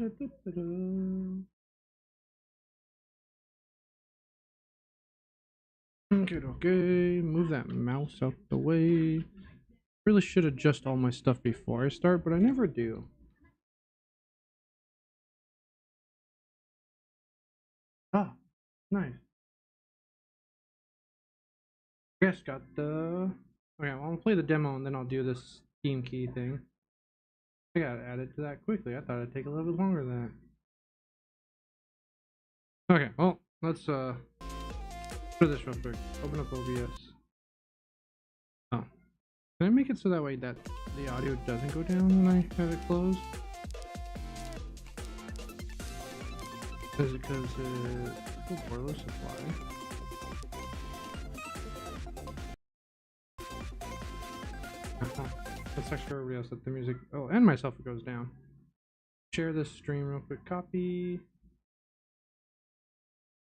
Okay, move that mouse out the way. Really should adjust all my stuff before I start, but I never do. Ah, nice. Yes, got the. Okay, well, I'll play the demo and then I'll do this Steam key thing. I gotta add it to that quickly. I thought it'd take a little bit longer than that. Okay, well, let's do this real quick. Open up OBS. Oh, can I make it so that way that the audio doesn't go down when I have it closed? Is it because it's a boiler supply? Let's make sure everybody else that the music. Oh, and myself it goes down. Share this stream real quick. Copy.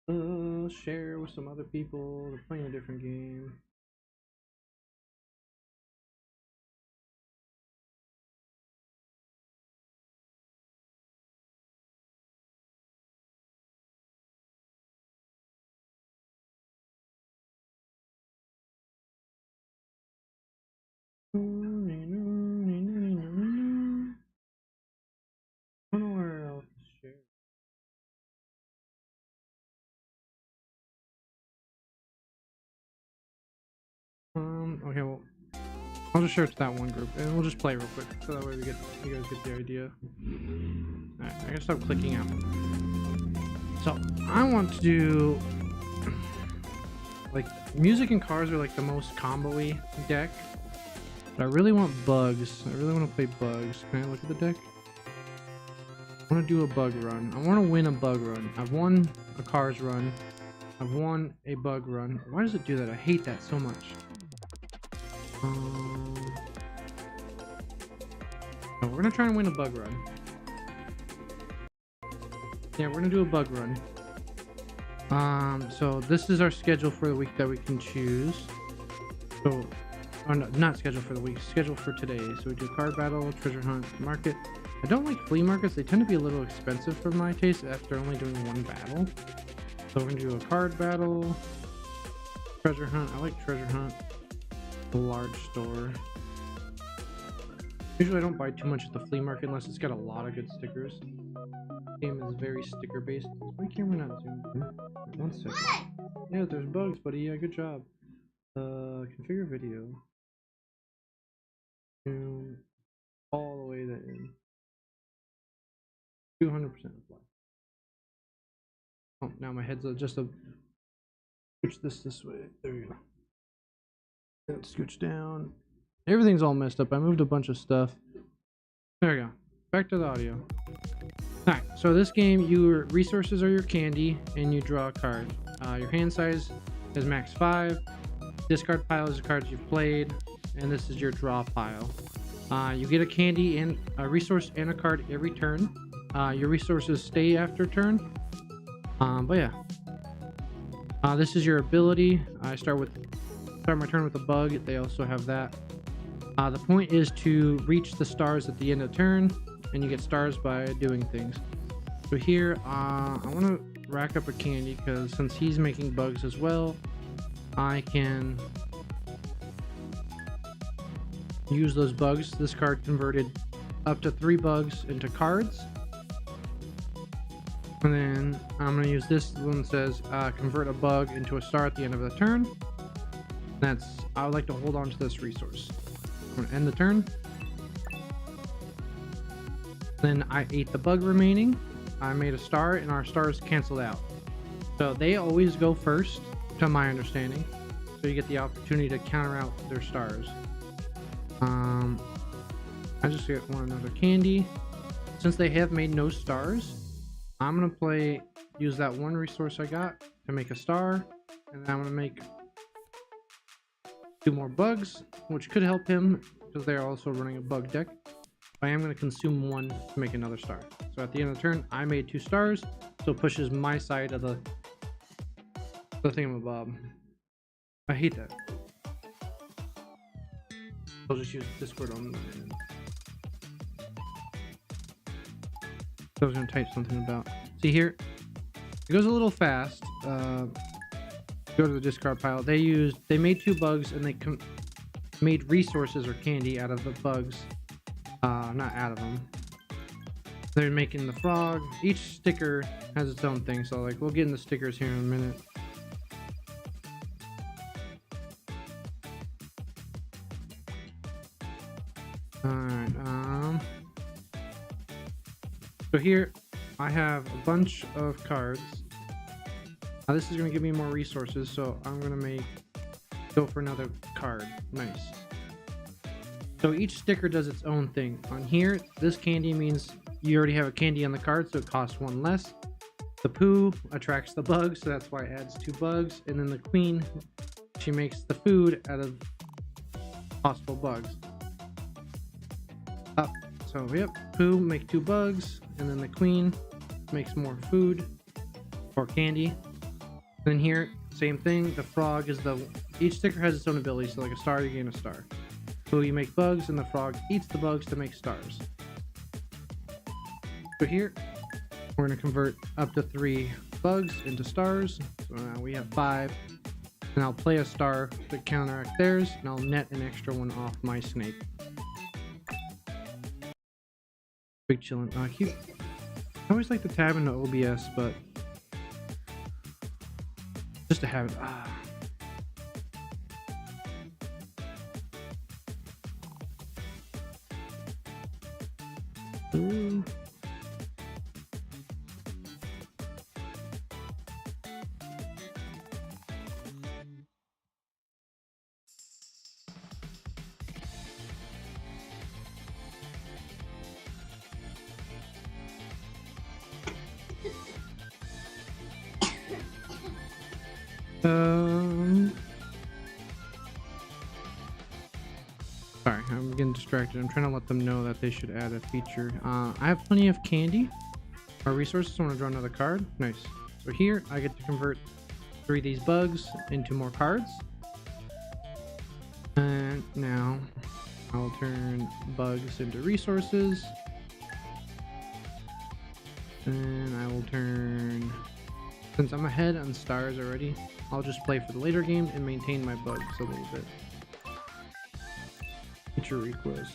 Share with some other people. They're playing a different game. I don't know where else to share. Okay, well, I'll just share it to that one group, and we'll just play real quick, so that way you guys get the idea. Alright, I gotta stop clicking out. So, I want to do, like, music and cars are like the most combo-y deck, but I really want bugs. I really want to play bugs. Can I look at the deck? I want to do a bug run. I want to win a bug run. I've won a cars run. I've won a bug run. Why does it do that? I hate that so much. So we're gonna try and win a bug run. Yeah, we're gonna do a bug run. So this is our schedule for the week that we can choose. So, oh no, not schedule for the week, schedule for today. So we do card battle, treasure hunt, market. I don't like flea markets. They tend to be a little expensive for my taste after only doing one battle. So we're gonna do a card battle, treasure hunt. I like treasure hunt. A large store. Usually I don't buy too much at the flea market unless it's got a lot of good stickers. The game is very sticker based. Why camera not zoomed in? 1 second. Yeah, there's bugs, buddy. Yeah, good job. Configure video. Zoom all the way to in. 200% apply. Oh, now my head's just a. Switch this way. There you go. Let's scooch down. Everything's all messed up. I moved a bunch of stuff. There we go. Back to the audio. Alright, so this game, your resources are your candy, and you draw a card. Your hand size is max 5. Discard pile is the cards you've played, and this is your draw pile. You get a candy and a resource and a card every turn. Your resources stay after turn. But yeah. This is your ability. I start my turn with a bug. They also have that. The point is to reach the stars at the end of the turn, and you get stars by doing things. So here, I want to rack up a candy because since he's making bugs as well, I can use those bugs. This card converted up to 3 bugs into cards. And then I'm going to use this one that says convert a bug into a star at the end of the turn. I would like to hold on to this resource. I'm going to end the turn. Then I ate the bug remaining. I made a star, and our stars canceled out. So they always go first, to my understanding. So you get the opportunity to counter out their stars. I just want another candy. Since they have made no stars, I'm gonna use that one resource I got to make a star, and then I'm gonna make 2 more bugs, which could help him because they're also running a bug deck. I am going to consume 1 to make another star. So at the end of the turn, I made 2 stars, so it pushes my side of the thingamabob. I hate that. I'll just use Discord on. I was gonna type something about. See here, it goes a little fast. Go to the discard pile. They made 2 bugs and they made resources or candy out of the bugs. Not out of them. They're making the frog. Each sticker has its own thing, so like we'll get in the stickers here in a minute. Alright, so here I have a bunch of cards. Now this is gonna give me more resources, so I'm gonna go for another card. Nice. So each sticker does its own thing. On here, this candy means you already have a candy on the card, so it costs 1 less. The poo attracts the bugs, so that's why it adds 2 bugs. And then the queen, she makes the food out of possible bugs. Up. So yep, poo make 2 bugs, and then the queen makes more food or candy. Then here, same thing. The frog is each sticker has its own ability. So like a star, you gain a star. Poo, you make bugs, and the frog eats the bugs to make stars. So here, we're going to convert up to 3 bugs into stars. So now we have 5. And I'll play a star to counteract theirs, and I'll net an extra one off my snake. Big chillin'. Cute. I always like the tab in the OBS, but just to have it. Ooh. Sorry, I'm getting distracted. I'm trying to let them know that they should add a feature. I have plenty of candy or resources. I want to draw another card. Nice. So here I get to convert 3 of these bugs into more cards. And now I'll turn bugs into resources. And I will turn, since I'm ahead on stars already, I'll just play for the later game and maintain my bugs a little bit. Feature request.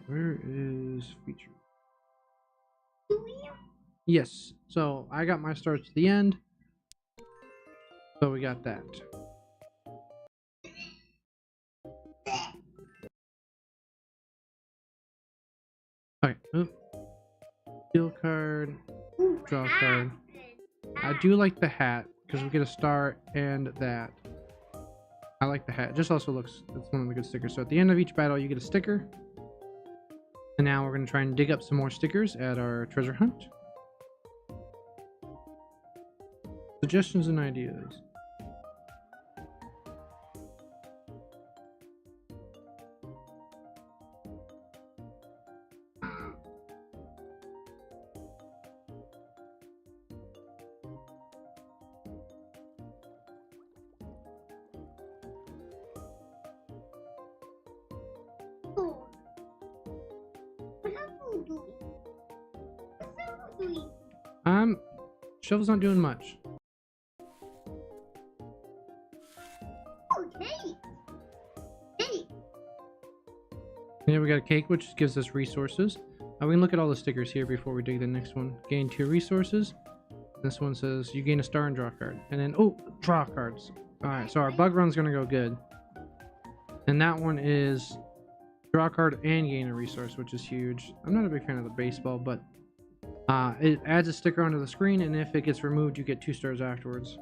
Where is feature? Yes, so I got my stars to the end. So we got that. Okay, deal card, draw card. I do like the hat because we get a star and that. I like the hat. It just also looks, it's one of the good stickers. So at the end of each battle, you get a sticker. And now we're going to try and dig up some more stickers at our treasure hunt. Suggestions and ideas. Shovel's not doing much. Yeah, we got a cake, which gives us resources. We can look at all the stickers here before we dig the next one. Gain 2 resources. This one says you gain a star and draw a card. And then, oh, draw cards. Alright, so our bug run's gonna go good. And that one is draw a card and gain a resource, which is huge. I'm not a big fan of the baseball, but it adds a sticker onto the screen, and if it gets removed, you get 2 stars afterwards.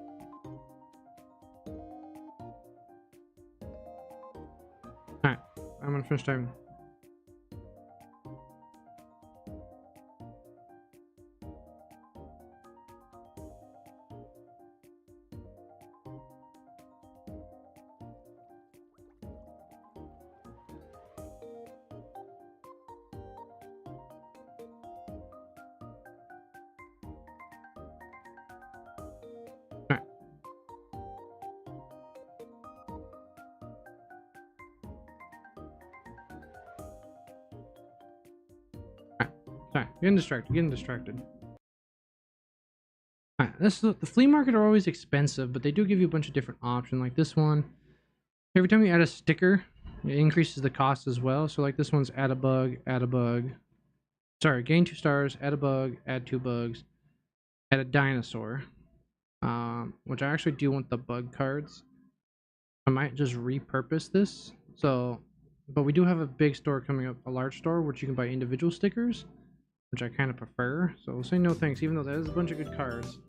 Alright, I'm gonna finish typing. Alright, getting distracted. Alright, the flea market are always expensive, but they do give you a bunch of different options. Like this one, every time you add a sticker, it increases the cost as well. So like this one's add a bug. Sorry, gain 2 stars, add a bug, add 2 bugs, add a dinosaur. Which I actually do want the bug cards. I might just repurpose this. So, but we do have a big store coming up, a large store, which you can buy individual stickers, which I kind of prefer. So we'll say no thanks, even though that is a bunch of good cards.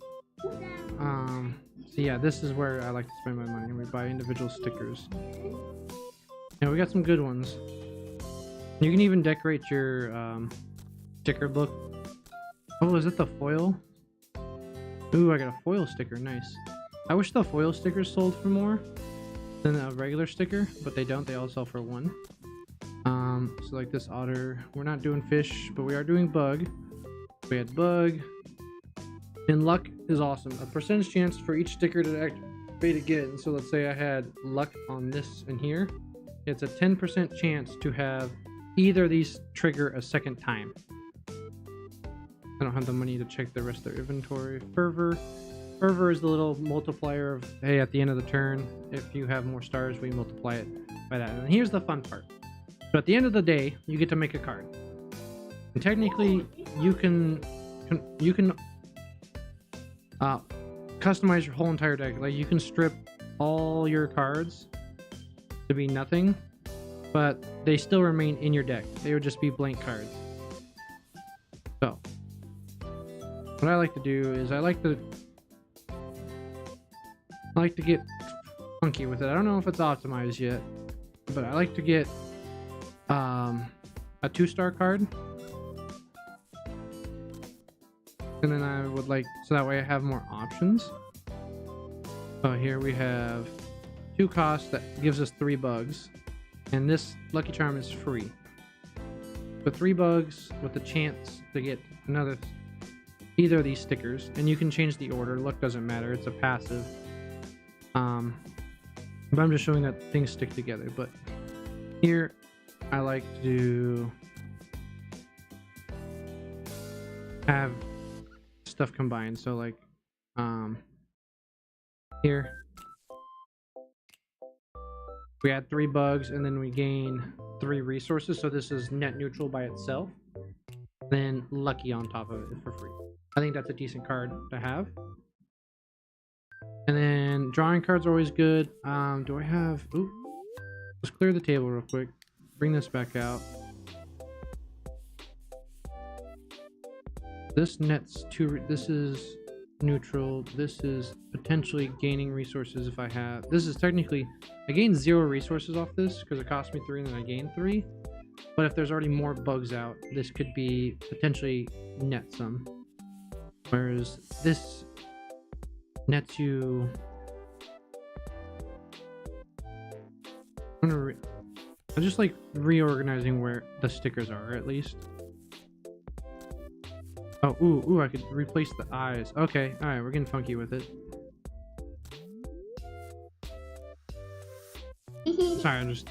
So yeah, this is where I like to spend my money. We buy individual stickers. Yeah, we got some good ones. You can even decorate your sticker book. Oh, is it the foil? Ooh, I got a foil sticker. Nice. I wish the foil stickers sold for more than a regular sticker, but they don't. They all sell for 1. So like this otter, we're not doing fish, but we are doing bug. We had bug. And luck is awesome. A percentage chance for each sticker to activate again. So let's say I had luck on this and here. It's a 10% chance to have either of these trigger a second time. I don't have the money to check the rest of their inventory. Fervor is the little multiplier of, hey, at the end of the turn, if you have more stars, we multiply it by that. And here's the fun part. So at the end of the day, you get to make a card. And technically, you can customize your whole entire deck. Like you can strip all your cards to be nothing, but they still remain in your deck. They would just be blank cards. So what I like to do is I like to get funky with it. I don't know if it's optimized yet, but I like to get a 2-star card, and then I would like, so that way I have more options. So here we have 2 costs that gives us 3 bugs, and this Lucky Charm is free. So 3 bugs with the chance to get either of these stickers, and you can change the order. Luck doesn't matter, it's a passive. But I'm just showing that things stick together. But here I like to have stuff combined. So like here we add 3 bugs and then we gain 3 resources. So this is net neutral by itself. Then lucky on top of it for free. I think that's a decent card to have. And then drawing cards are always good. Do I have... Ooh. Let's clear the table real quick. Bring this back out. This nets 2... This is neutral. This is potentially gaining resources if I have... This is technically... I gained 0 resources off this because it cost me 3 and then I gained 3. But if there's already more bugs out, this could be potentially net some. Whereas this nets you... I just like reorganizing where the stickers are, at least. Oh, ooh, I could replace the eyes. Okay, alright, we're getting funky with it. Sorry, I'm just...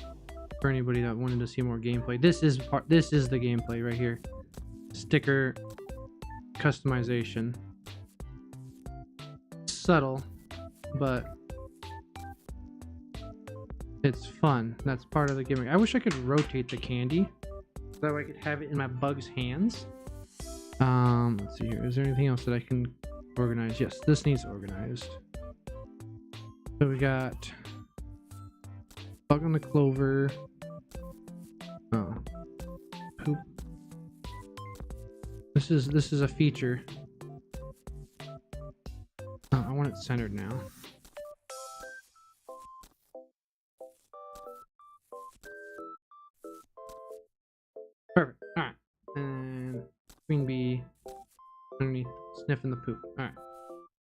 For anybody that wanted to see more gameplay, this is the gameplay right here. Sticker customization. Subtle, but it's fun. That's part of the gimmick. I wish I could rotate the candy so that way I could have it in my bug's hands. Let's see here. Is there anything else that I can organize? Yes, this needs organized. So we got bug on the clover. Oh, poop. This is a feature. Oh, I want it centered now. Perfect. All right, and queen bee underneath sniffing the poop. All right,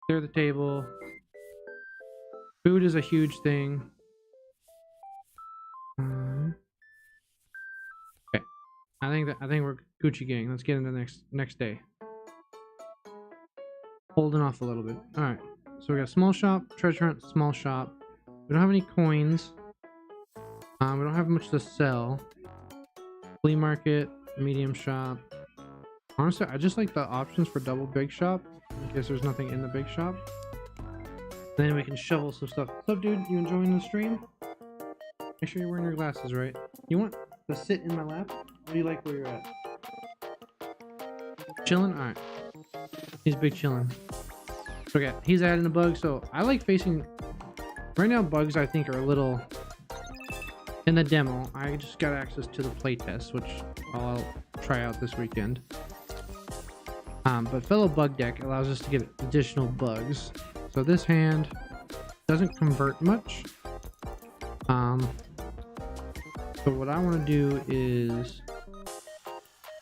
clear the table. Food is a huge thing. Okay, I think we're Gucci gang. Let's get into the next day. Holding off a little bit. All right, so we got small shop, treasure hunt, small shop. We don't have any coins. We don't have much to sell. Flea market, medium shop. Honestly, I just like the options for double big shop in case there's nothing in the big shop. Then we can shovel some stuff. What's up, dude? You enjoying the stream? Make sure you're wearing your glasses, right? You want to sit in my lap? Or do you like where you're at? Chilling? Alright. He's big chilling. Okay, he's adding a bug, so I like facing... Right now, bugs I think are a little... In the demo, I just got access to the playtest, which I'll try out this weekend. But Fellow Bug Deck allows us to get additional bugs. So this hand doesn't convert much. So what I want to do is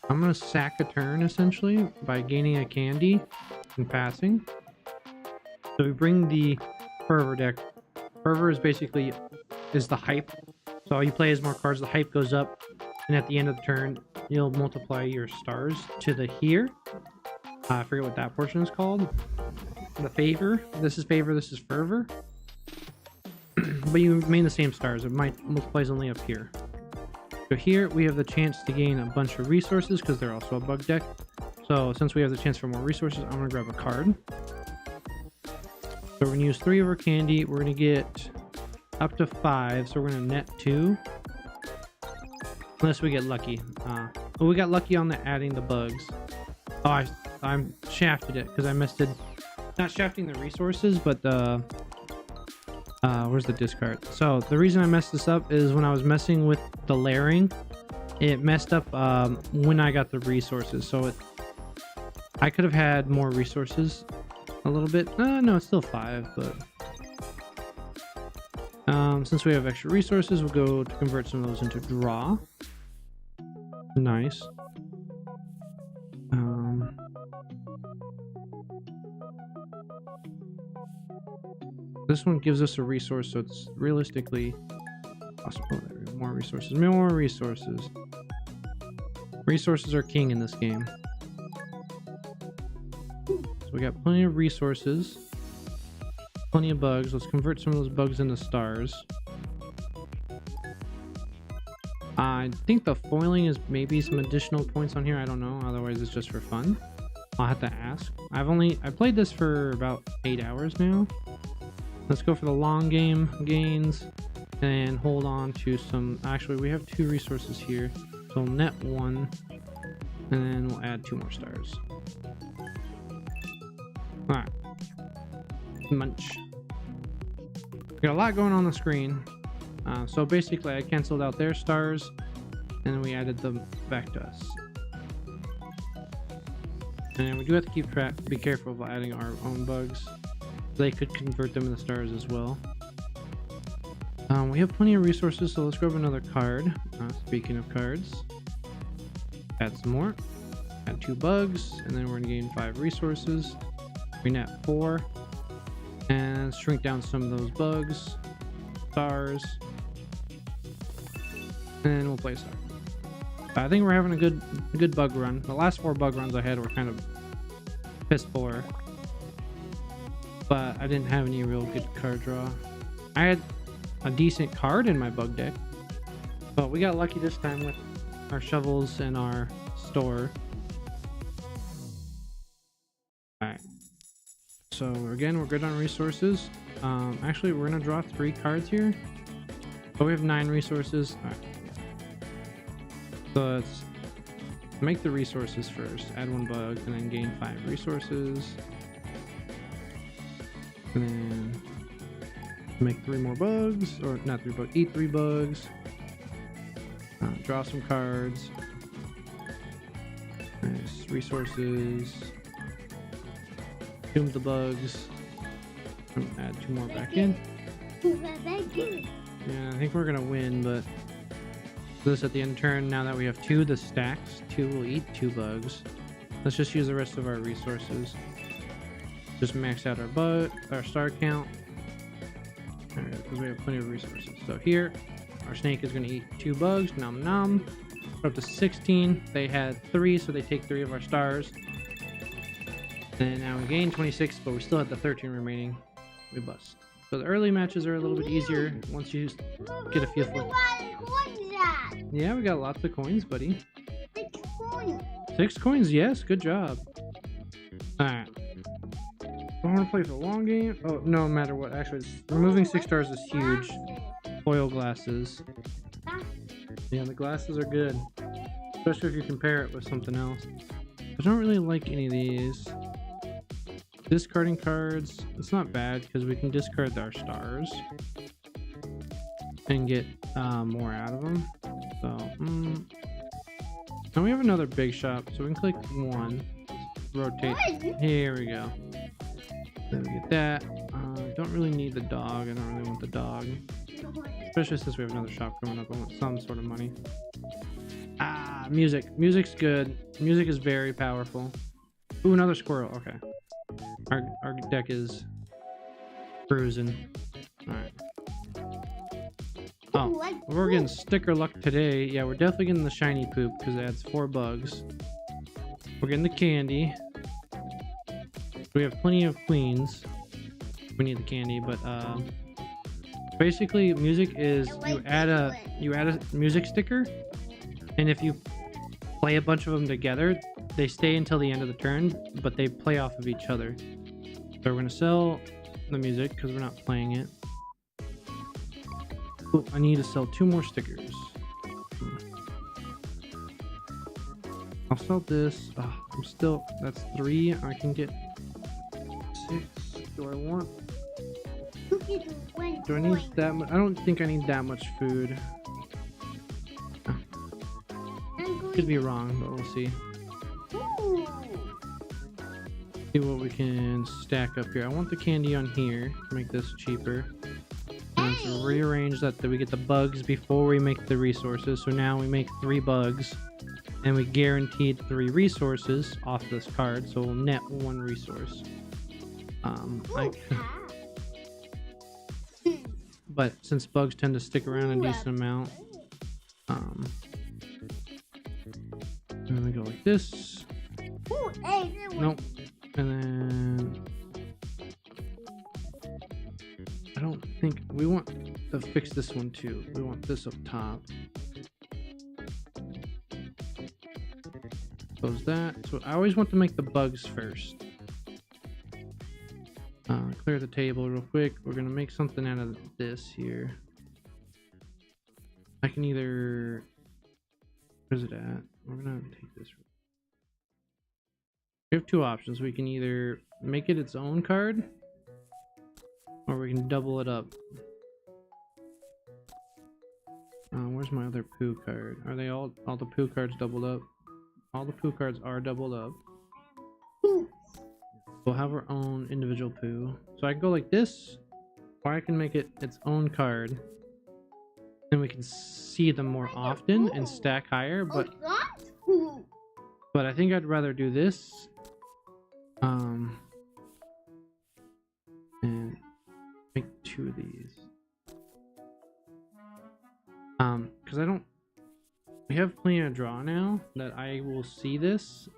I'm going to sack a turn essentially by gaining a candy and passing. So we bring the Fervor deck. Fervor is basically the hype. So you play as more cards, the hype goes up, and at the end of the turn, you'll multiply your stars to the here. I forget what that portion is called. The favor. This is favor, this is fervor. But you remain the same stars. It might multiplies only up here. So here we have the chance to gain a bunch of resources because they're also a bug deck. So since we have the chance for more resources, I'm gonna grab a card. So we're gonna use 3 of our candy. We're gonna get up to 5, so we're gonna net 2. Unless we get lucky. But we got lucky on the adding the bugs. Oh, I'm shafted it because I missed it. Not shafting the resources, but the where's the discard? So the reason I messed this up is when I was messing with the layering, it messed up when I got the resources. So I could have had more resources a little bit. No, it's still 5, but since we have extra resources, we'll go to convert some of those into draw. Nice. This one gives us a resource, so it's realistically possible. More resources. More resources. Resources are king in this game. So we got plenty of resources. Plenty of bugs. Let's convert some of those bugs into stars. I think the foiling is maybe some additional points on here. I don't know. Otherwise, it's just for fun. I'll have to ask. I played this for about 8 hours now. Let's go for the long game gains and hold on to some. Actually, we have 2 resources here. So net 1, and then we'll add 2 more stars. All right. Munch. We got a lot going on the screen. So basically I canceled out their stars and then we added them back to us. And we do have to keep track, be careful about adding our own bugs. They could convert them into stars as well. We have plenty of resources, so let's grab another card. Speaking of cards, add some more. Add 2 bugs, and then we're gonna gain 5 resources. We net 4, and shrink down some of those bugs, stars, and we'll play a star. I think we're having a good bug run. The last 4 bug runs I had were kind of piss poor, but I didn't have any real good card draw. I had a decent card in my bug deck, but we got lucky this time with our shovels and our store. Alright, so again, we're good on resources. Actually, we're gonna draw 3 cards here, but we have 9 resources. Alright, so let's make the resources first. Add 1 bug and then gain 5 resources, and then make 3 more bugs, or not 3 bugs, eat 3 bugs. Draw some cards. Nice. Resources. Consume the bugs. Add 2 more back in. Yeah, I think we're gonna win, but this at the end of turn. Now that we have 2, the stacks. 2 will eat 2 bugs. Let's just use the rest of our resources. Just max out our star count. Alright, because we have plenty of resources. So here, our snake is going to eat 2 bugs. Nom nom. We're up to 16. They had 3, so they take 3 of our stars. And now we gain 26, but we still have the 13 remaining. We bust. So the early matches are a little bit easier once you get a feel for it. Yeah, we got lots of coins, buddy. 6 coins? Yes, good job. Alright. I want to play for the long game. Oh, no matter what. Actually, removing 6 stars is huge. Foil glasses. Yeah, the glasses are good. Especially if you compare it with something else. I don't really like any of these. Discarding cards. It's not bad because we can discard our stars. And get more out of them. So, now we have another big shop. So we can click 1. Rotate. Here we go. Then we get that. Don't really need the dog. I don't really want the dog. Especially since we have another shop coming up. I want some sort of money. Music. Music's good. Music is very powerful. Ooh, another squirrel. Okay. Our deck is cruising. Alright. Oh, we're getting sticker luck today. Yeah, we're definitely getting the shiny poop because it adds 4 bugs. We're getting the candy. We have plenty of queens. We need the candy, but basically music is you add a music sticker, and if you play a bunch of them together, they stay until the end of the turn, but they play off of each other. So we're gonna sell the music because we're not playing it. Oh, I need to sell 2 more stickers. I'll sell this. That's 3. I can get 6. Do I want? Do I need that much? I don't think I need that much food. Could be wrong, but we'll see. See what we can stack up here. I want the candy on here to make this cheaper. And to rearrange that we get the bugs before we make the resources. So now we make 3 bugs. And we guaranteed 3 resources off this card, so we'll net 1 resource. But since bugs tend to stick around a decent amount, and we go like this. Nope. And then I don't think we want to fix this one too. We want this up top. Close that. So I always want to make the bugs first. Clear the table real quick. We're gonna make something out of this here. I can either, where's it at? We're gonna take this. We have 2 options. We can either make it its own card, or we can double it up. Where's my other poo card? Are they all the poo cards doubled up? All the poo cards are doubled up. We'll have our own individual poo. So I can go like this, or I can make it its own card. Then we can see them more often and stack higher, but I think I'd rather do this. And make 2 of these. Because we have plenty of draw now that I will see this.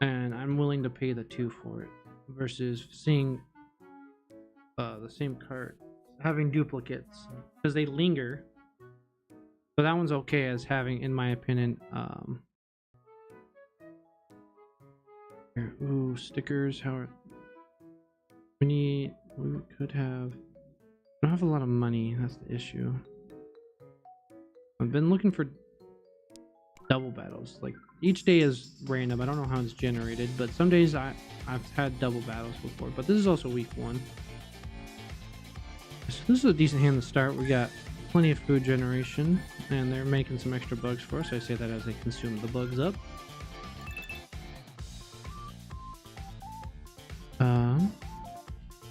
And I'm willing to pay the 2 for it versus seeing the same card having duplicates because they linger. So that one's okay as having, in my opinion. Here, ooh, stickers. How are we could have. I don't have a lot of money. That's the issue. I've been looking for double battles. Like each day is random. I don't know how it's generated, but some days I've had double battles before. But this is also week 1. So this is a decent hand to start. We got plenty of food generation, and they're making some extra bugs for us. I say that as they consume the bugs up.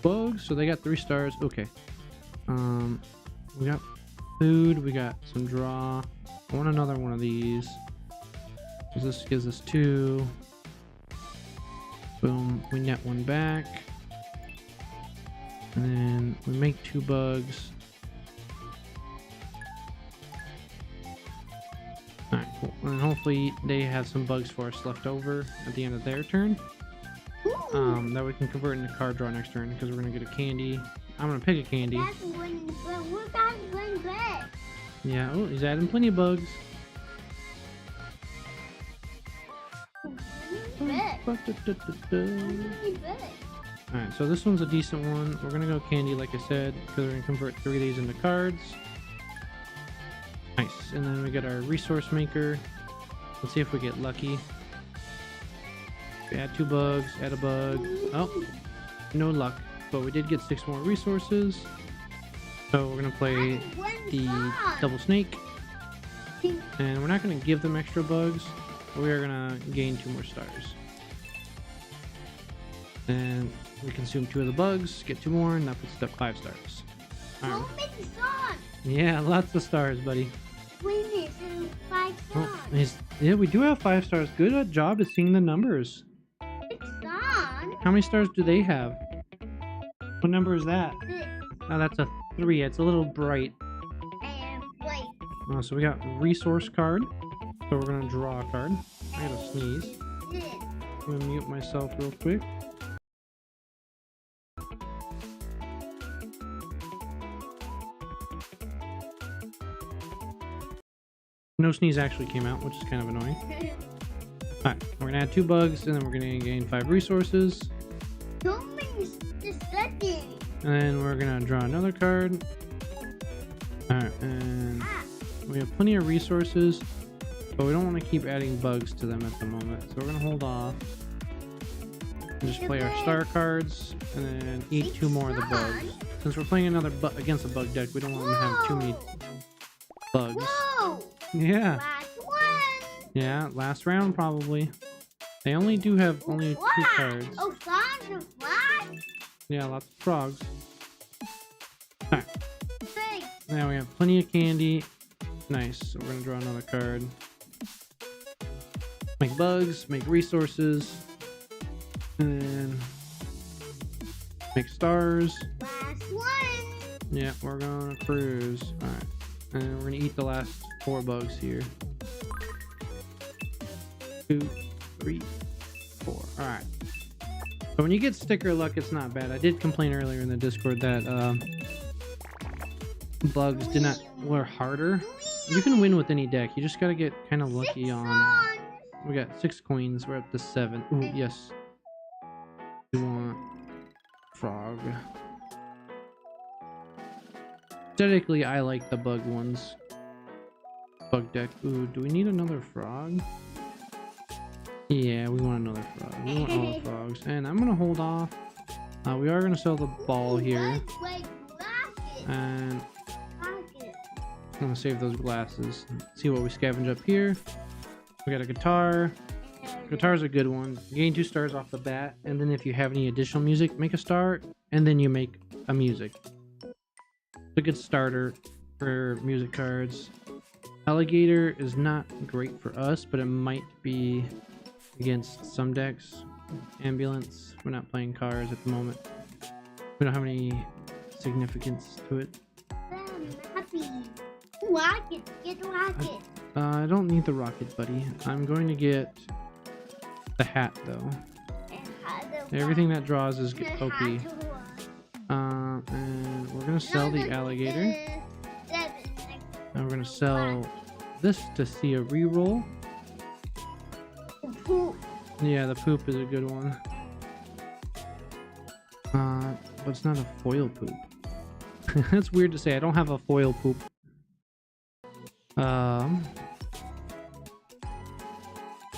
Bugs. So they got 3 stars. Okay. We got food. We got some draw. I want another one of these. This gives us 2. Boom. We net 1 back. And then we make 2 bugs. Alright, cool. And hopefully they have some bugs for us left over at the end of their turn. That we can convert into card draw next turn because we're going to get a candy. I'm going to pick a candy. Yeah, oh, he's adding plenty of bugs. Alright, so this one's a decent one. We're gonna go candy, like I said, because we're gonna convert 3 of these into cards. Nice. And then we get our resource maker. Let's see if we get lucky. We add 2 bugs, add a bug. Oh, no luck. But we did get 6 more resources. So we're gonna play the double snake. And we're not gonna give them extra bugs. But we are gonna gain 2 more stars. And we consume 2 of the bugs, get 2 more, and that puts it up 5 stars. Right. Yeah, lots of stars, buddy. Wait, 5 stars. Oh, yeah, we do have 5 stars. Good job at seeing the numbers. 6 stars? How many stars do they have? What number is that? 6. Oh, that's a 3. It's a little bright. And wait. Oh, so we got resource card. So we're gonna draw a card. I gotta sneeze. 6. I'm gonna mute myself real quick. No sneeze actually came out, which is kind of annoying. Alright, we're gonna add 2 bugs, and then we're gonna gain 5 resources. Don't make the second. And then we're gonna draw another card. Alright, and we have plenty of resources, but we don't want to keep adding bugs to them at the moment. So we're gonna hold off. And just play our star cards, and then eat 2 more of the bugs. Since we're playing another against a bug deck, we don't want to have too many bugs. Whoa! Yeah. Last one. Yeah, last round probably. They only do have only 2 cards. Oh, frogs and frogs? Yeah, lots of frogs. Alright, 6. now we have plenty of candy. Nice, so we're gonna draw another card. Make bugs, make resources, and then make stars. Last one. Yeah, we're gonna cruise. Alright, and we're gonna eat the last 4 bugs here. 2, 3, 4. Alright. So when you get sticker luck, it's not bad. I did complain earlier in the Discord that bugs were harder. You can win with any deck. You just gotta get kind of lucky 6 on. stars. We got 6 coins. We're up to 7. Ooh, yes. We want frog. Aesthetically, I like the bug ones. Bug deck. Ooh, do we need another frog? Yeah, we want another frog. We want all the frogs. And I'm gonna hold off. We are gonna sell the ball here. And I'm gonna save those glasses. See what we scavenge up here. We got a guitar. Guitar's a good one. Gain 2 stars off the bat, and then if you have any additional music, make a star, and then you make a music. It's a good starter for music cards. Alligator is not great for us, but it might be against some decks. Ambulance, we're not playing cars at the moment. We don't have any significance to it. Rocket, get rocket. I don't need the rocket, buddy. I'm going to get the hat, though. Everything that draws is OP. And we're gonna sell the alligator. And we're gonna sell this to see a reroll. Yeah, the poop is a good one. But it's not a foil poop. That's weird to say. I don't have a foil poop.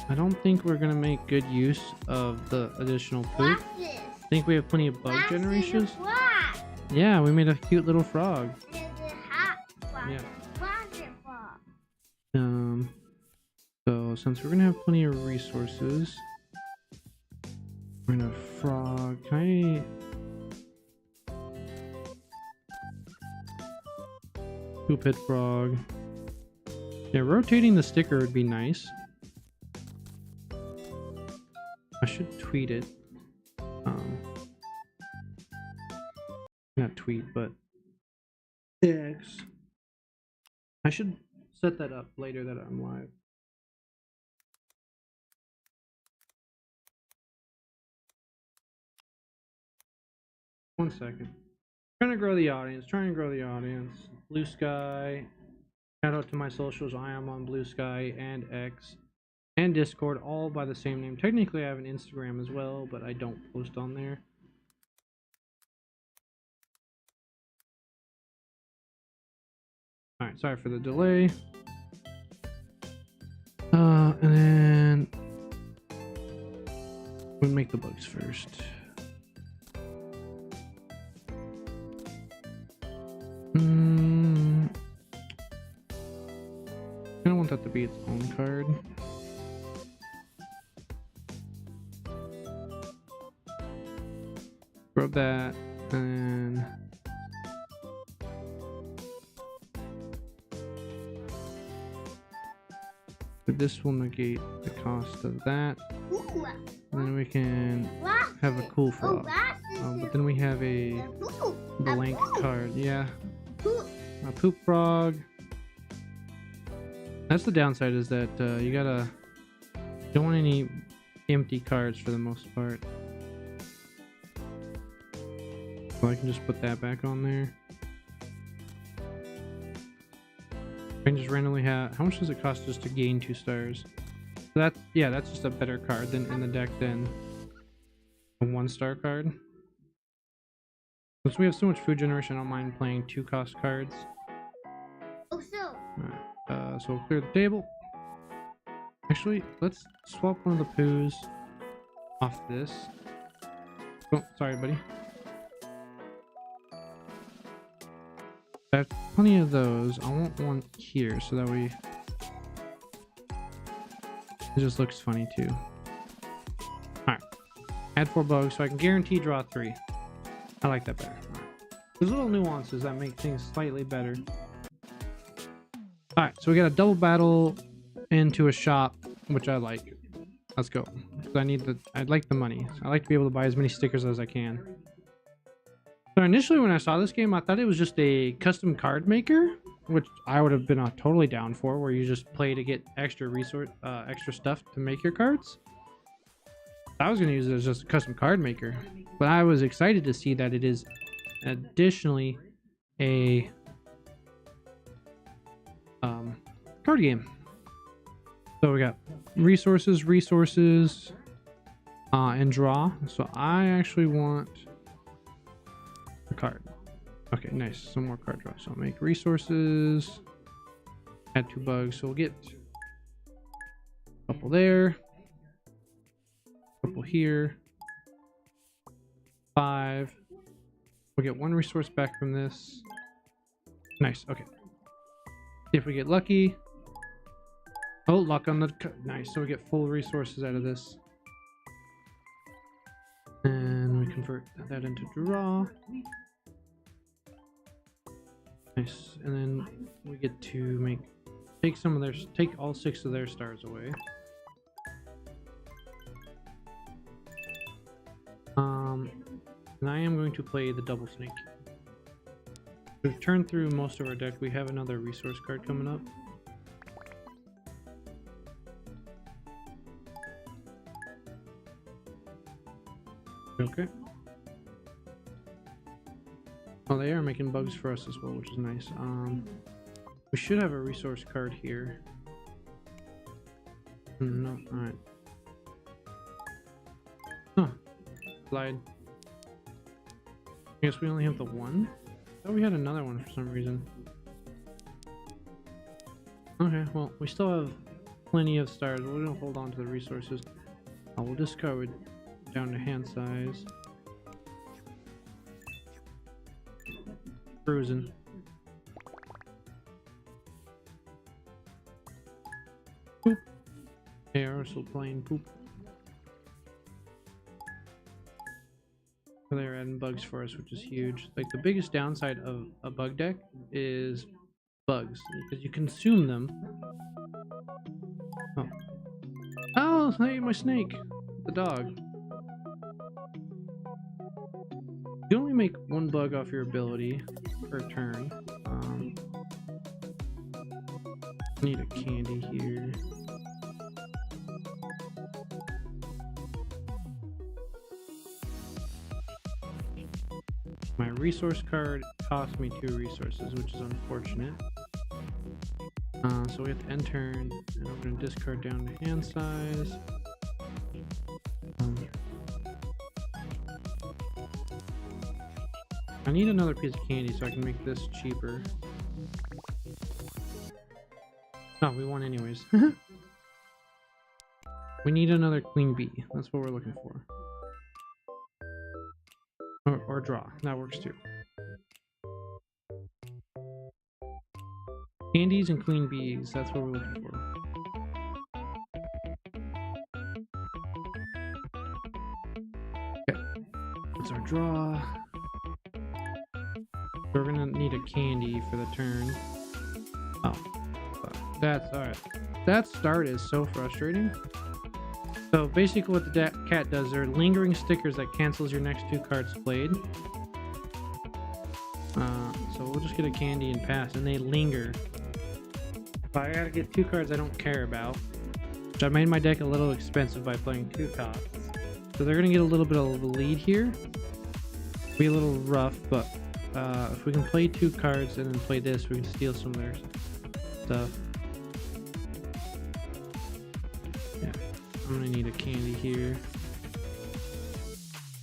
I don't think we're gonna make good use of the additional poop. I think we have plenty of bug generations. Yeah, we made a cute little frog. Yeah. So since we're gonna have plenty of resources, we're gonna frog. Can I poop head frog? Yeah, rotating the sticker would be nice. I should tweet it. Not tweet, but X. I should set that up later that I'm live. One second. Trying to grow the audience. Blue Sky. Shout out to my socials. I am on Blue Sky and X. and Discord, all by the same name. Technically, I have an Instagram as well, but I don't post on there. Alright, sorry for the delay. And then we'll make the bugs first. I don't want that to be its own card. Grab that and this will negate the cost of that. Ooh, And then we can have a cool frog. But then we have a blank card. Yeah, a poop frog. That's the downside, is that you don't want any empty cards for the most part. So I can just put that back on there. I can just randomly have. How much does it cost just to gain 2 stars? So that's just a better card than in the deck than a 1-star card. Since we have so much food generation, I don't mind playing 2-cost cards. Alright, so we'll clear the table. Actually, let's swap one of the poos off this. Oh, sorry, buddy. I have plenty of those. I want one here so that way it just looks funny too. Alright. Add 4 bugs so I can guarantee draw 3. I like that better. Right. There's little nuances that make things slightly better. Alright, so we got a double battle into a shop, which I like. Let's go. I'd like the money. I like to be able to buy as many stickers as I can. So initially when I saw this game, I thought it was just a custom card maker, which I would have been totally down for, where you just play to get extra extra stuff to make your cards. I was going to use it as just a custom card maker, but I was excited to see that it is additionally a card game. So we got resources, and draw. So I actually want a card. Okay, nice. Some more card draw. So I'll make resources, add 2 bugs. So we'll get a couple there, a couple here, 5. We'll get 1 resource back from this. Nice. Okay. See if we get lucky. Oh, luck on the nice. So we get full resources out of this. And we convert that into draw. Nice. And then we get to take all 6 of their stars away. And I am going to play the double snake. We've turned through most of our deck. We have another resource card coming up. Okay. Oh, they are making bugs for us as well, which is nice. We should have a resource card here. No, alright. Huh. Slide. I guess we only have the 1? I thought we had another one for some reason. Okay, well, we still have plenty of stars. We're gonna hold on to the resources. We'll discard down to hand size. Cruising. Poop. They are still playing poop. They're adding bugs for us, which is huge. Like, the biggest downside of a bug deck is bugs, because you consume them. Oh, hey, my snake. The dog. You only make 1 bug off your ability per turn. Need a candy here. My resource card cost me 2 resources, which is unfortunate. So we have to end turn, and we're going to discard down to hand size. I need another piece of candy so I can make this cheaper. No, we won anyways. We need another queen bee. That's what we're looking for. Or draw. That works too. Candies and queen bees. That's what we're looking for. Okay. That's our draw. We're gonna need a candy for the turn. Oh. That's alright. That start is so frustrating. So basically what the cat does, they're lingering stickers that cancels your next 2 cards played. So we'll just get a candy and pass, and they linger. If I gotta get 2 cards I don't care about, which I made my deck a little expensive by playing 2 costs. So they're gonna get a little bit of a lead here. Be a little rough, but if we can play 2 cards and then play this, we can steal some of their stuff. Yeah, I'm gonna need a candy here.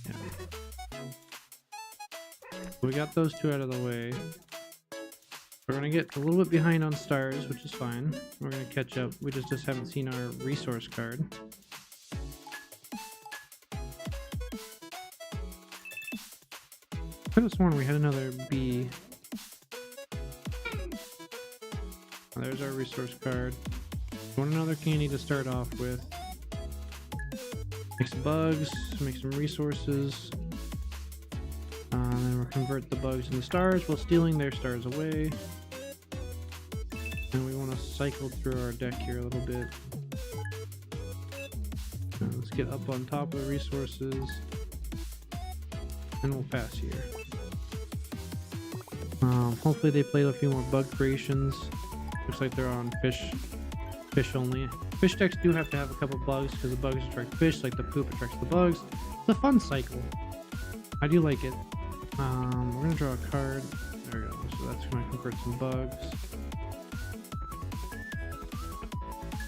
Yeah. We got those 2 out of the way. We're gonna get a little bit behind on stars, which is fine. We're gonna catch up. We just haven't seen our resource card. I could have sworn we had another bee. Oh, there's our resource card. Want another candy to start off with. Make some bugs, make some resources. Then we'll convert the bugs into stars while stealing their stars away. And we want to cycle through our deck here a little bit. Let's get up on top of the resources. And we'll pass here. Hopefully they played a few more bug creations. Looks like they're on fish only. Fish decks do have to have a couple bugs because the bugs attract fish, like the poop attracts the bugs. It's a fun cycle. I do like it. We're gonna draw a card. There we go. So that's gonna convert some bugs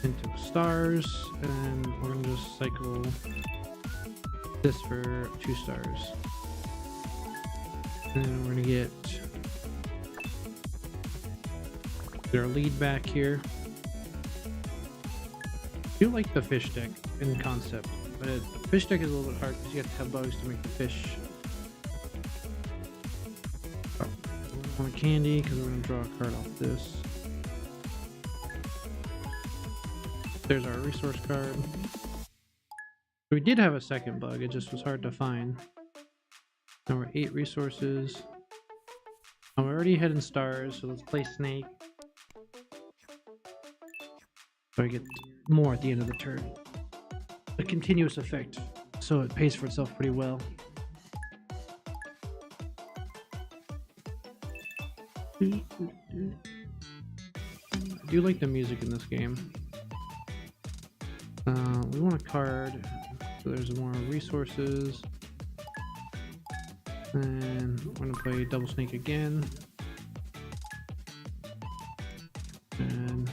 into stars, and we're gonna just cycle this for 2 stars. And then we're gonna get our lead back here. I do like the fish deck in concept, but the fish deck is a little bit hard because you have to have bugs to make the fish. Oh, I want a candy because we're going to draw a card off this. There's our resource card. We did have a second bug, it just was hard to find. Now we're 8 resources. I'm already heading stars, so let's play snake. So I get more at the end of the turn. A continuous effect, so it pays for itself pretty well. I do like the music in this game. We want a card, so there's more resources. And we're gonna play double snake again. And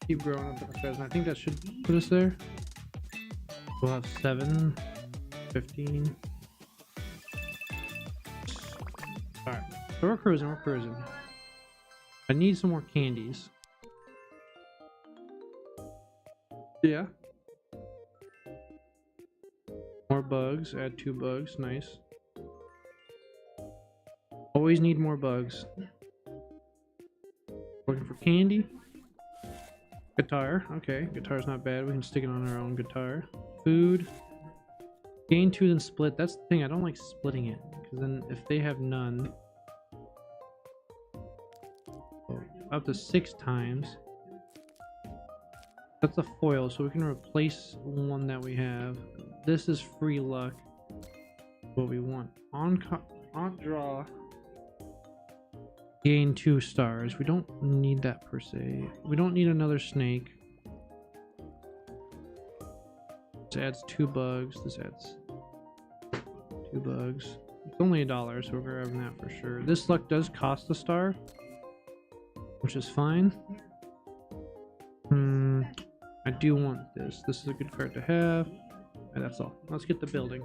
keep growing up the stairs, and I think that should put us there. We'll have 7, 15. Alright, so we're cruising. I need some more candies. Yeah. More bugs, add 2 bugs, nice. Always need more bugs. Looking for candy. Guitar, okay, guitar's not bad. We can stick it on our own guitar. Food. Gain 2 then split. That's the thing, I don't like splitting it, because then if they have none, up to 6 times. That's a foil, so we can replace one that we have. This is free luck. What we want on draw. Gain 2 stars. We don't need that per se. We don't need another snake. This adds 2 bugs. This adds 2 bugs. It's only $1, so we're grabbing that for sure. This luck does cost a star, which is fine. I do want this. This is a good card to have. And that's all. Let's get the building.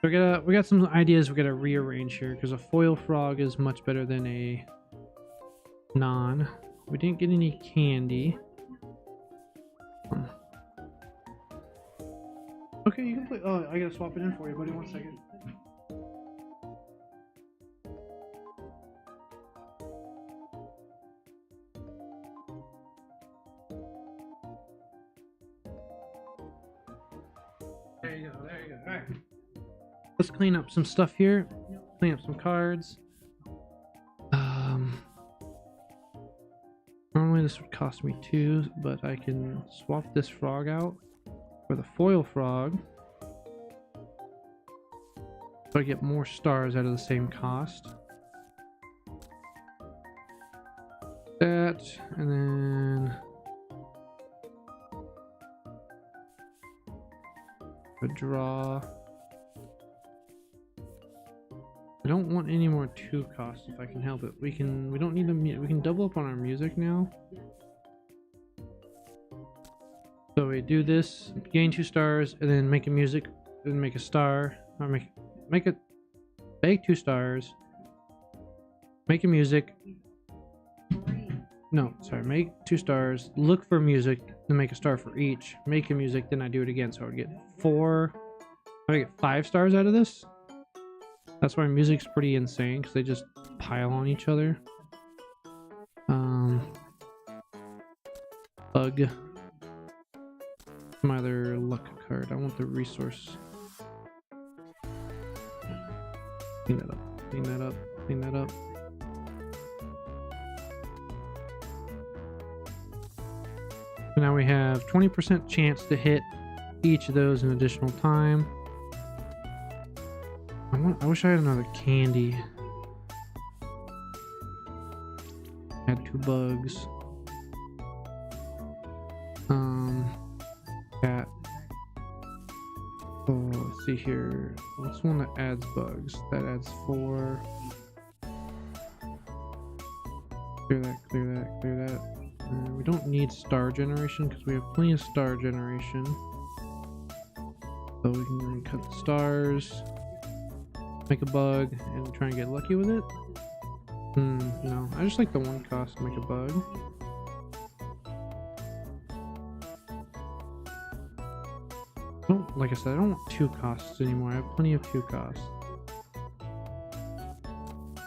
We got some ideas we gotta rearrange here because a foil frog is much better than a non. We didn't get any candy. Okay, you can play. Oh, I gotta swap it in for you, buddy. 1 second. There you go. There you go. All right. Let's clean up some stuff here. Clean up some cards. Normally this would cost me 2, but I can swap this frog out for the foil frog. So I get more stars out of the same cost. That, and then a draw. I don't want any more 2 costs if I can help it. We don't need we can double up on our music now. So we do this, gain 2 stars, and then make a music, then make a star, or beg 2 stars, make a music. No, sorry, make 2 stars, look for music, then make a star for each, make a music, then I do it again. So I would get 4, I would get 5 stars out of this. That's why music's pretty insane, because they just pile on each other. Bug. My other luck card. I want the resource. Clean that up. Clean that up. Clean that up. So now we have 20% chance to hit each of those an additional time. I wish I had another candy. Had 2 bugs. Cat. Oh, let's see here. What's one that adds bugs? That adds 4. Clear that, clear that, clear that. We don't need star generation because we have plenty of star generation. So we can cut the stars. Make a bug and try and get lucky with it. No, I just like the 1 cost to make a bug. Like I said, I don't want 2 costs anymore. I have plenty of 2 costs.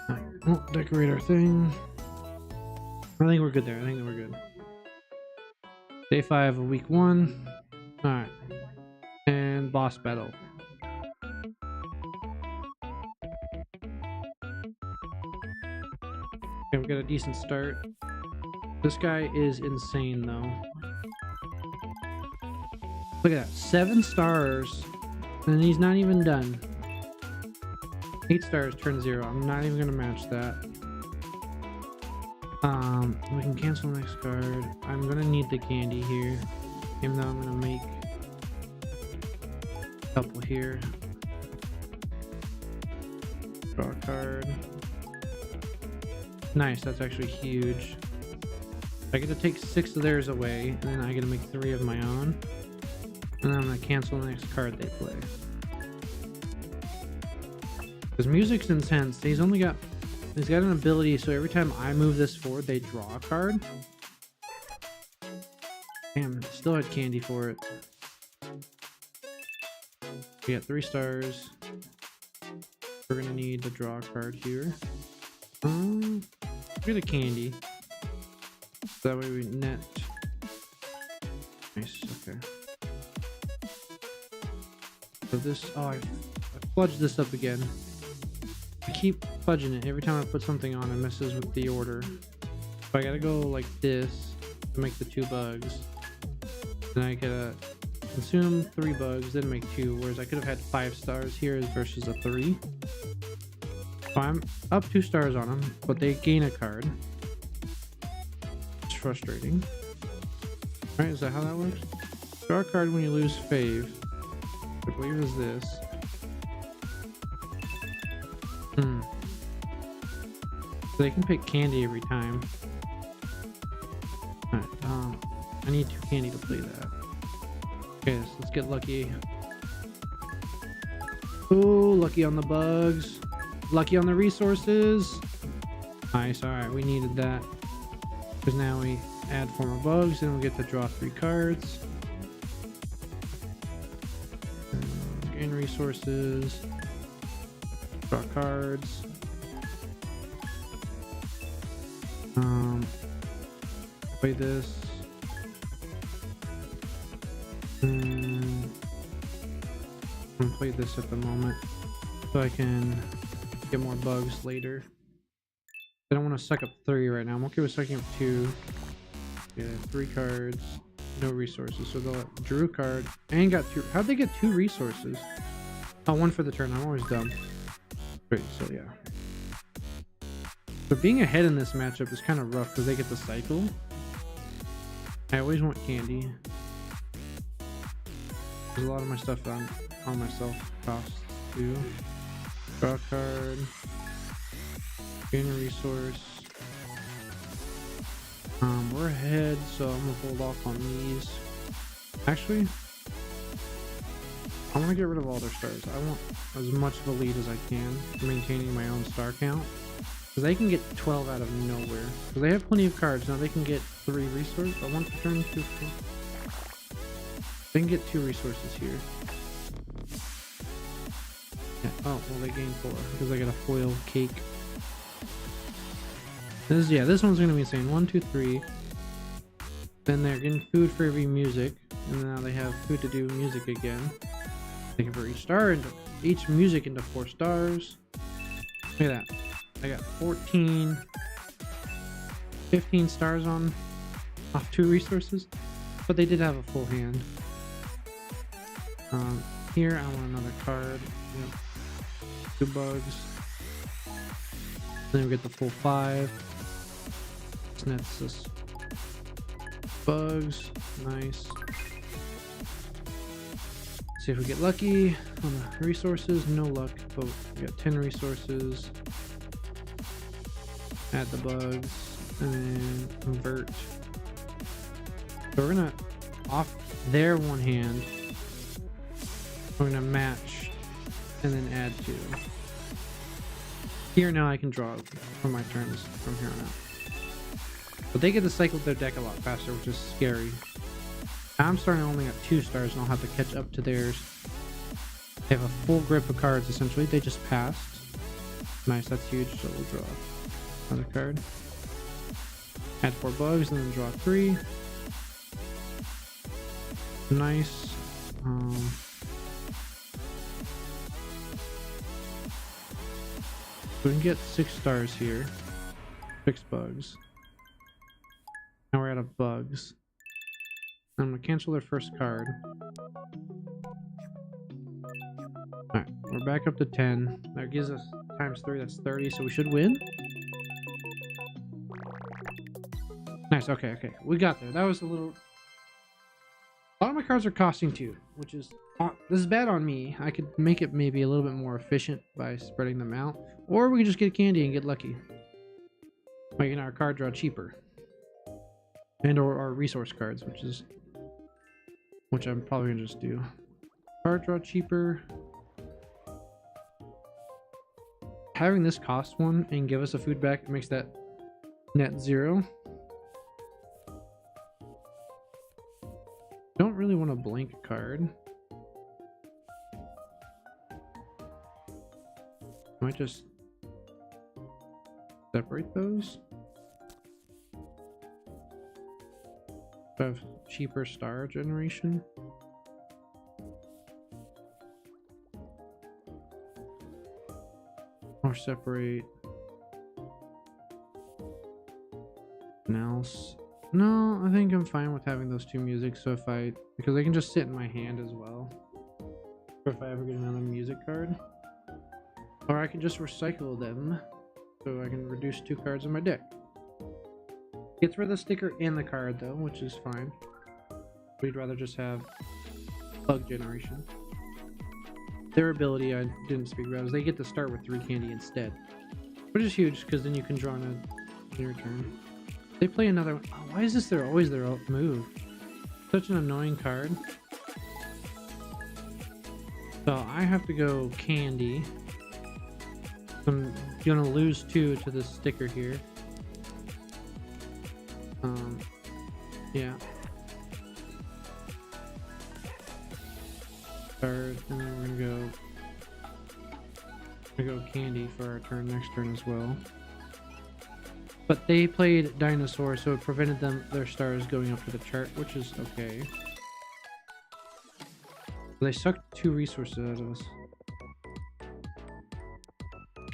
Alright, we'll decorate our thing. I think we're good there. I think we're good. Day 5 of week 1. Alright. And boss battle. Okay, we got a decent start. This guy is insane though. Look at that, 7 stars, and he's not even done. 8 stars, turn 0. I'm not even gonna match that. We can cancel the next card. I'm gonna need the candy here, even though I'm gonna make a couple here. Draw a card. Nice, that's actually huge. I get to take 6 of theirs away, and then I get to make 3 of my own. And then I'm gonna cancel the next card they play. Because music's intense. He's got an ability, so every time I move this forward, they draw a card. Damn, still had candy for it. We got 3 stars. We're gonna need to draw a card here. Get a candy. So that way we net. Nice, okay. So this, I fudged this up again. I keep fudging it. Every time I put something on, it messes with the order. So I gotta go like this to make the 2 bugs. Then I gotta consume 3 bugs, then make 2, whereas I could have had 5 stars here versus a 3. So I'm up 2 stars on them, but they gain a card. It's frustrating. Alright, is that how that works? Draw a card when you lose fave. I believe is this. So they can pick candy every time. Alright, I need 2 candy to play that. Okay, so let's get lucky. Ooh, lucky on the bugs. Lucky on the resources. Nice, alright, we needed that. Because now we add 4 more bugs and we get to draw 3 cards. Gain resources. Draw cards. Play this. I'm gonna play this at the moment so I can get more bugs later. I don't want to suck up 3 right now. I'm okay with sucking up 2. Yeah, 3 cards, no resources. So they'll drew a card and got 2. How'd they get 2 resources? Oh, 1 for the turn. I'm always dumb. Great, so yeah. So being ahead in this matchup is kind of rough because they get the cycle. I always want candy. There's a lot of my stuff on myself costs too. Draw a card. Gain a resource. We're ahead, so I'm gonna hold off on these. Actually, I want to get rid of all their stars. I want as much of a lead as I can, maintaining my own star count. Because they can get 12 out of nowhere. Because they have plenty of cards. Now they can get 3 resources. I want to turn 2. They can get 2 resources here. Yeah. Oh, well, they gain 4 because I got a foil cake. This one's gonna be insane. 1, 2, 3. Then they're getting food for every music, and now they have food to do music again. They can for each star into each music into 4 stars. Look at that. I got 14, 15 stars off 2 resources, but they did have a full hand. Here I want another card. Yep. 2 bugs. Then we get the full 5. And that's this bugs. Nice. See if we get lucky on the resources. No luck, but we got 10 resources. Add the bugs and then convert. So we're gonna off their 1 hand. We're gonna match and then add 2. Here now I can draw for my turns from here on out. But they get to cycle their deck a lot faster, which is scary. I'm starting only at 2 stars and I'll have to catch up to theirs. They have a full grip of cards essentially. They just passed. Nice, that's huge. So we'll draw another card. Add 4 bugs and then draw 3. Nice. We can get 6 stars here. 6 bugs. Now we're out of bugs. I'm gonna cancel their first card. Alright, we're back up to 10. That gives us times 3, that's 30, so we should win. Nice, okay. We got there. That was a little... A lot of my cards are costing 2, which is... this is bad on me. I could make it maybe a little bit more efficient by spreading them out. Or we could just get candy and get lucky. Making our card draw cheaper. And or our resource cards, which I'm probably gonna just do. Card draw cheaper. Having this cost 1 and give us a food back makes that net 0. Don't really want to blank a card. Might just separate those. Have cheaper star generation. Or separate. Something else. No, I think I'm fine with having those 2 music. So because they can just sit in my hand as well. Or if I ever get another music card. Or I can just recycle them. So I can reduce 2 cards in my deck. Gets rid of the sticker and the card though, which is fine. We'd rather just have bug generation. Their ability I didn't speak about is they get to start with 3 candy instead. Which is huge because then you can draw in your turn. They play another one. Oh, why is this always their move? Such an annoying card. So I have to go candy. I'm gonna lose 2 to this sticker here. Yeah. Card, and then we're gonna go candy for our turn next turn as well. But they played dinosaur, so it prevented their stars going up to the chart, which is okay. They sucked 2 resources out of us.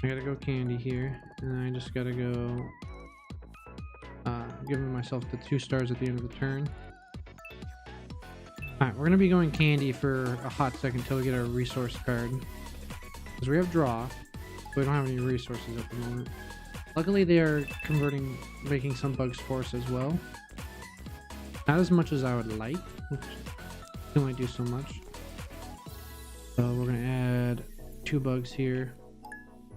I gotta go candy here, and then I just gotta go giving myself the 2 stars at the end of the turn. Alright, we're gonna be going candy for a hot second until we get our resource card. Because we have draw, but we don't have any resources at the moment. Luckily they are making some bugs for us as well. Not as much as I would like, which can only do so much. So we're gonna add 2 bugs here.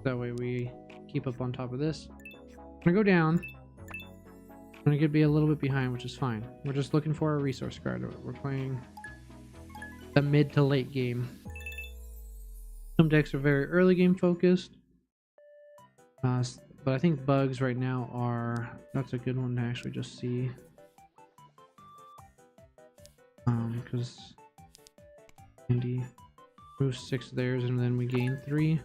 That way we keep up on top of this. I'm gonna go down. I'm gonna be a little bit behind, which is fine. We're just looking for a resource card. We're playing the mid to late game. Some decks are very early game focused. But I think bugs right now that's a good one to actually just see. Because Andy moves 6 theirs and then we gain 3.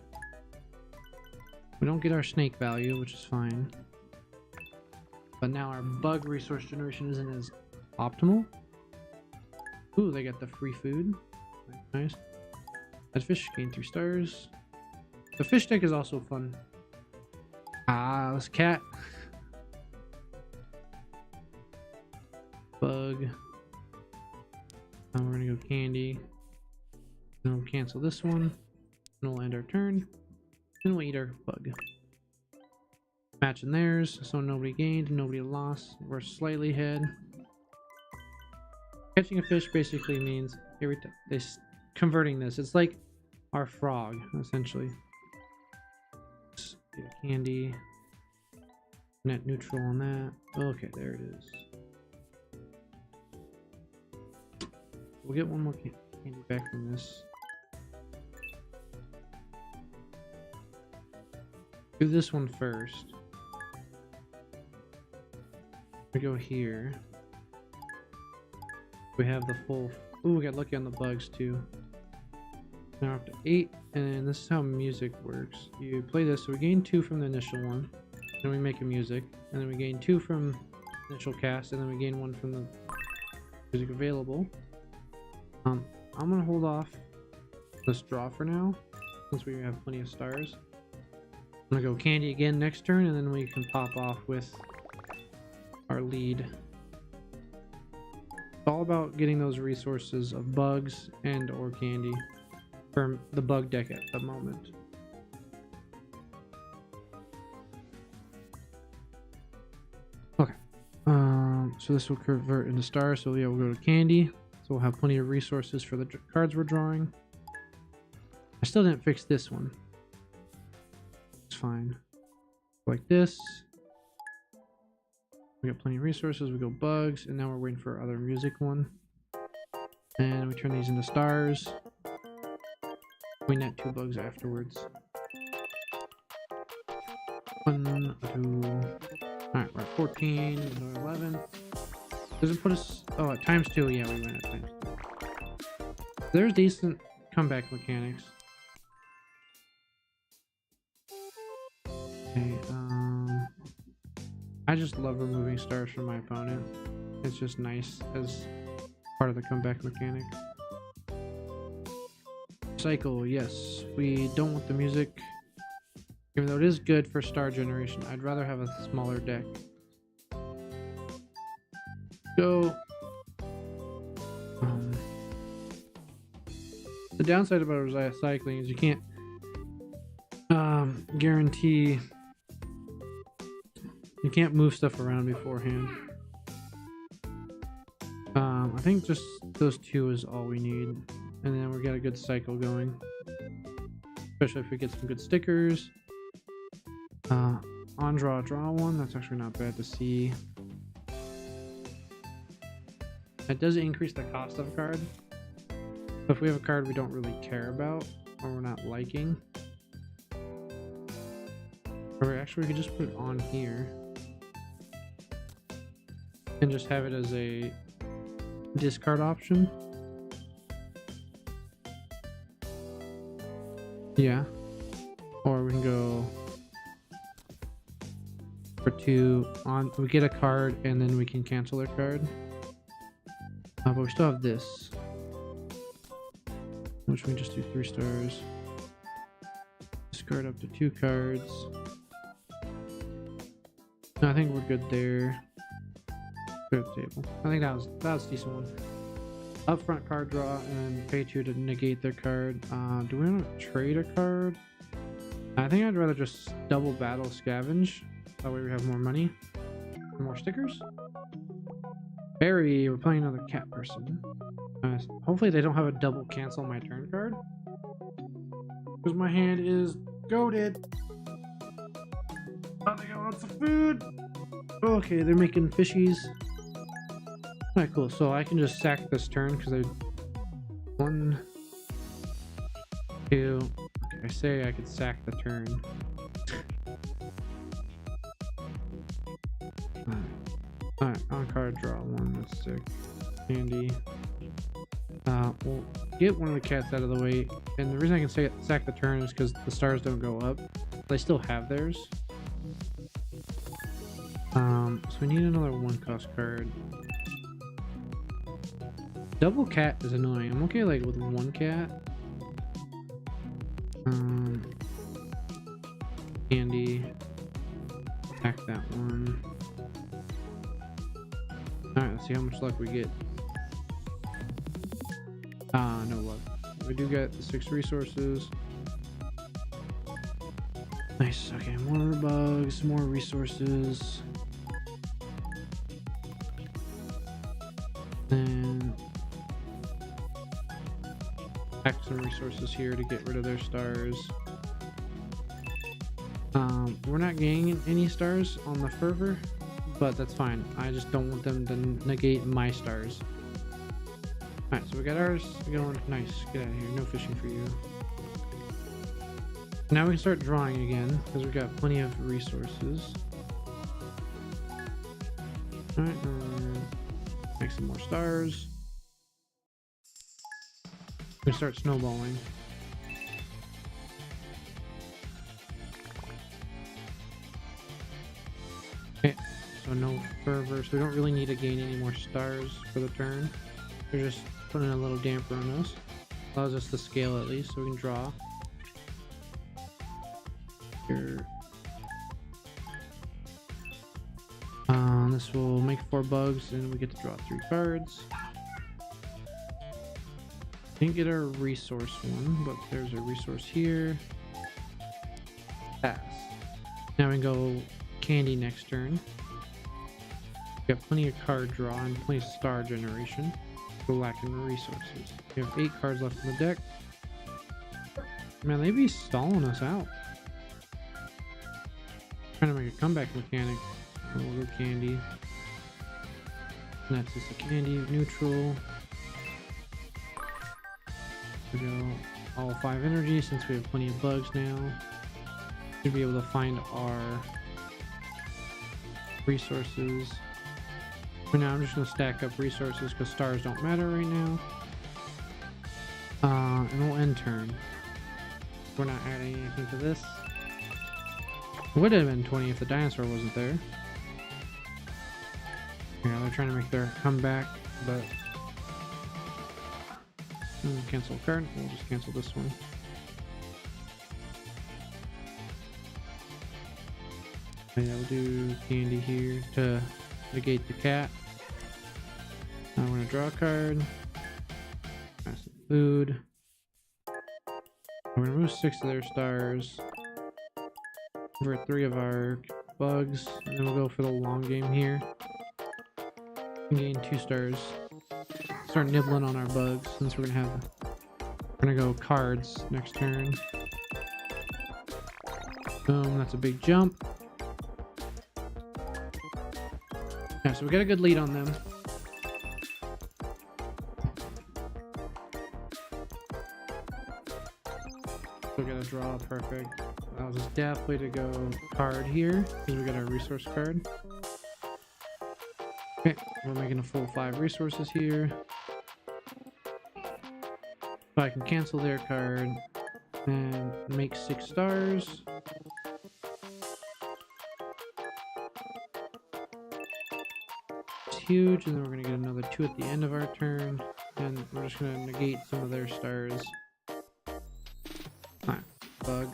We don't get our snake value, which is fine. But now our bug resource generation isn't as optimal. Ooh, they got the free food. Nice. That fish gain 3 stars. The fish deck is also fun. Ah, this cat. Bug. Now we're gonna go candy. Then we'll cancel this one. And we'll end our turn. And we'll eat our bug. Matching theirs, so nobody gained, nobody lost. We're slightly ahead. Catching a fish basically means every time converting this. It's like our frog, essentially. Get a candy. Net neutral on that. Okay, there it is. We'll get one more candy back from this. Do this one first. We go here. We have the full. Ooh, we got lucky on the bugs too. Now we're up to 8, and this is how music works. You play this, so we gain 2 from the initial one, then we make a music, and then we gain 2 from initial cast, and then we gain 1 from the music available. I'm gonna hold off this draw for now, since we have plenty of stars. I'm gonna go candy again next turn, and then we can pop off with our lead. It's all about getting those resources of bugs and or candy for the bug deck at the moment. Okay. So this will convert into stars, so yeah, we'll go to candy. So we'll have plenty of resources for the cards we're drawing. I still didn't fix this one. It's fine. Like this. We got plenty of resources. We go bugs, and now we're waiting for our other music one. And we turn these into stars. We net 2 bugs afterwards. 1, 2. Alright, we're at 14, another 11. Does it put us... Oh, at times 2. Yeah, we went at times 2. There's decent comeback mechanics. Okay, I just love removing stars from my opponent. It's just nice as part of the comeback mechanic. Cycle, yes. We don't want the music. Even though it is good for star generation, I'd rather have a smaller deck. Go. The downside about recycling is you can't guarantee. You can't move stuff around beforehand. I think just those 2 is all we need. And then we got a good cycle going. Especially if we get some good stickers. On draw 1. That's actually not bad to see. It does increase the cost of a card. But if we have a card we don't really care about or we're not liking, or actually we could just put it on here and just have it as a discard option. Yeah. Or we can go for 2 on, we get a card and then we can cancel their card. But we still have this, which we can just do 3 stars. Discard up to 2 cards. No, I think we're good there. Clear the table. I think that was a decent one. Upfront card draw and then pay 2 to negate their card. Do we want to trade a card? I think I'd rather just double battle scavenge. That way we have more money. And more stickers. Barry, we're playing another cat person. Hopefully they don't have a double cancel my turn card. Because my hand is goated. Oh, they got lots of food. Okay, they're making fishies. Alright, cool. So I can just sack this turn because I 1, 2. Okay, I say I could sack the turn. Alright, on card draw 1. That's sick. Handy. We'll get one of the cats out of the way. And the reason I can sack the turn is because the stars don't go up. They still have theirs. So we need another 1-cost card. Double cat is annoying. I'm okay like with 1 cat. Candy. Pack that one. Alright, let's see how much luck we get. No luck. We do get the 6 resources. Nice. Okay, more bugs, more resources. And pack some resources here to get rid of their stars. We're not gaining any stars on the fervor, but that's fine. I just don't want them to negate my stars. Alright, so we got ours going. Nice. Get out of here. No fishing for you. Now we can start drawing again because we've got plenty of resources. Alright, make some more stars. We can start snowballing. Okay, so no fervor, so we don't really need to gain any more stars for the turn. We're just putting a little damper on us. Allows us to scale at least so we can draw. Here. This will make 4 bugs and we get to draw 3 cards. Didn't get our resource one, but there's a resource here. Pass. Now we can go candy next turn. We got plenty of card draw and plenty of star generation. We're lacking resources. We have 8 cards left in the deck. Man, they be stalling us out. Trying to make a comeback mechanic. We'll go candy. And that's just a candy neutral. We go all 5 energy since we have plenty of bugs now. Should be able to find our resources. For now, I'm just going to stack up resources because stars don't matter right now. And we'll end turn. We're not adding anything to this. Would have been 20 if the dinosaur wasn't there. Yeah, they're trying to make their comeback, but cancel a card. We'll just cancel this one. And yeah, we'll do candy here to negate the cat. I'm gonna draw a card. Got some food. We're gonna move 6 of their stars. We're at 3 of our bugs, and then we'll go for the long game here. Gain 2 stars. Start nibbling on our bugs since we're gonna go cards next turn. Boom, that's a big jump. Yeah, so we got a good lead on them. We're gonna draw, perfect. That was definitely to go card here, because we got our resource card. Okay, we're making a full 5 resources here. So I can cancel their card and make 6 stars. It's huge, and then we're gonna get another 2 at the end of our turn, and we're just gonna negate some of their stars. Alright, bug.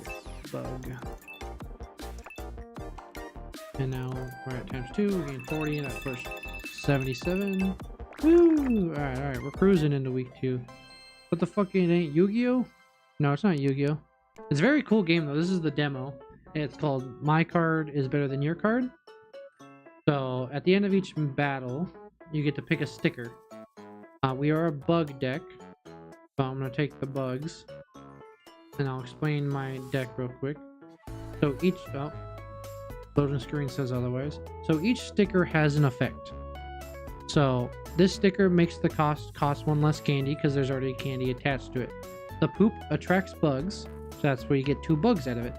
And now we're at ×2, we gain 40, and that pushed 77. Woo! Alright, we're cruising into week 2. What the fuck, it ain't Yu-Gi-Oh? No, it's not Yu-Gi-Oh. It's a very cool game though. This is the demo. It's called My Card is Better Than Your Card. So at the end of each battle, you get to pick a sticker. We are a bug deck, so I'm gonna take the bugs, and I'll explain my deck real quick. So each loading screen says otherwise. So each sticker has an effect. So this sticker makes the cost 1 less candy because there's already candy attached to it. The poop attracts bugs, so that's where you get 2 bugs out of it.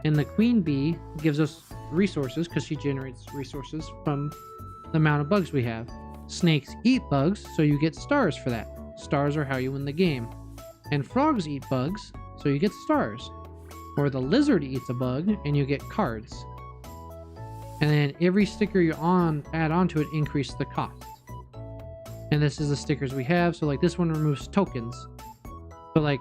And the queen bee gives us resources because she generates resources from the amount of bugs we have. Snakes eat bugs, so you get stars for that. Stars are how you win the game. And frogs eat bugs, so you get stars. Or the lizard eats a bug and you get cards. And then every sticker you add onto it increases the cost. And this is the stickers we have. So like this one removes tokens. So like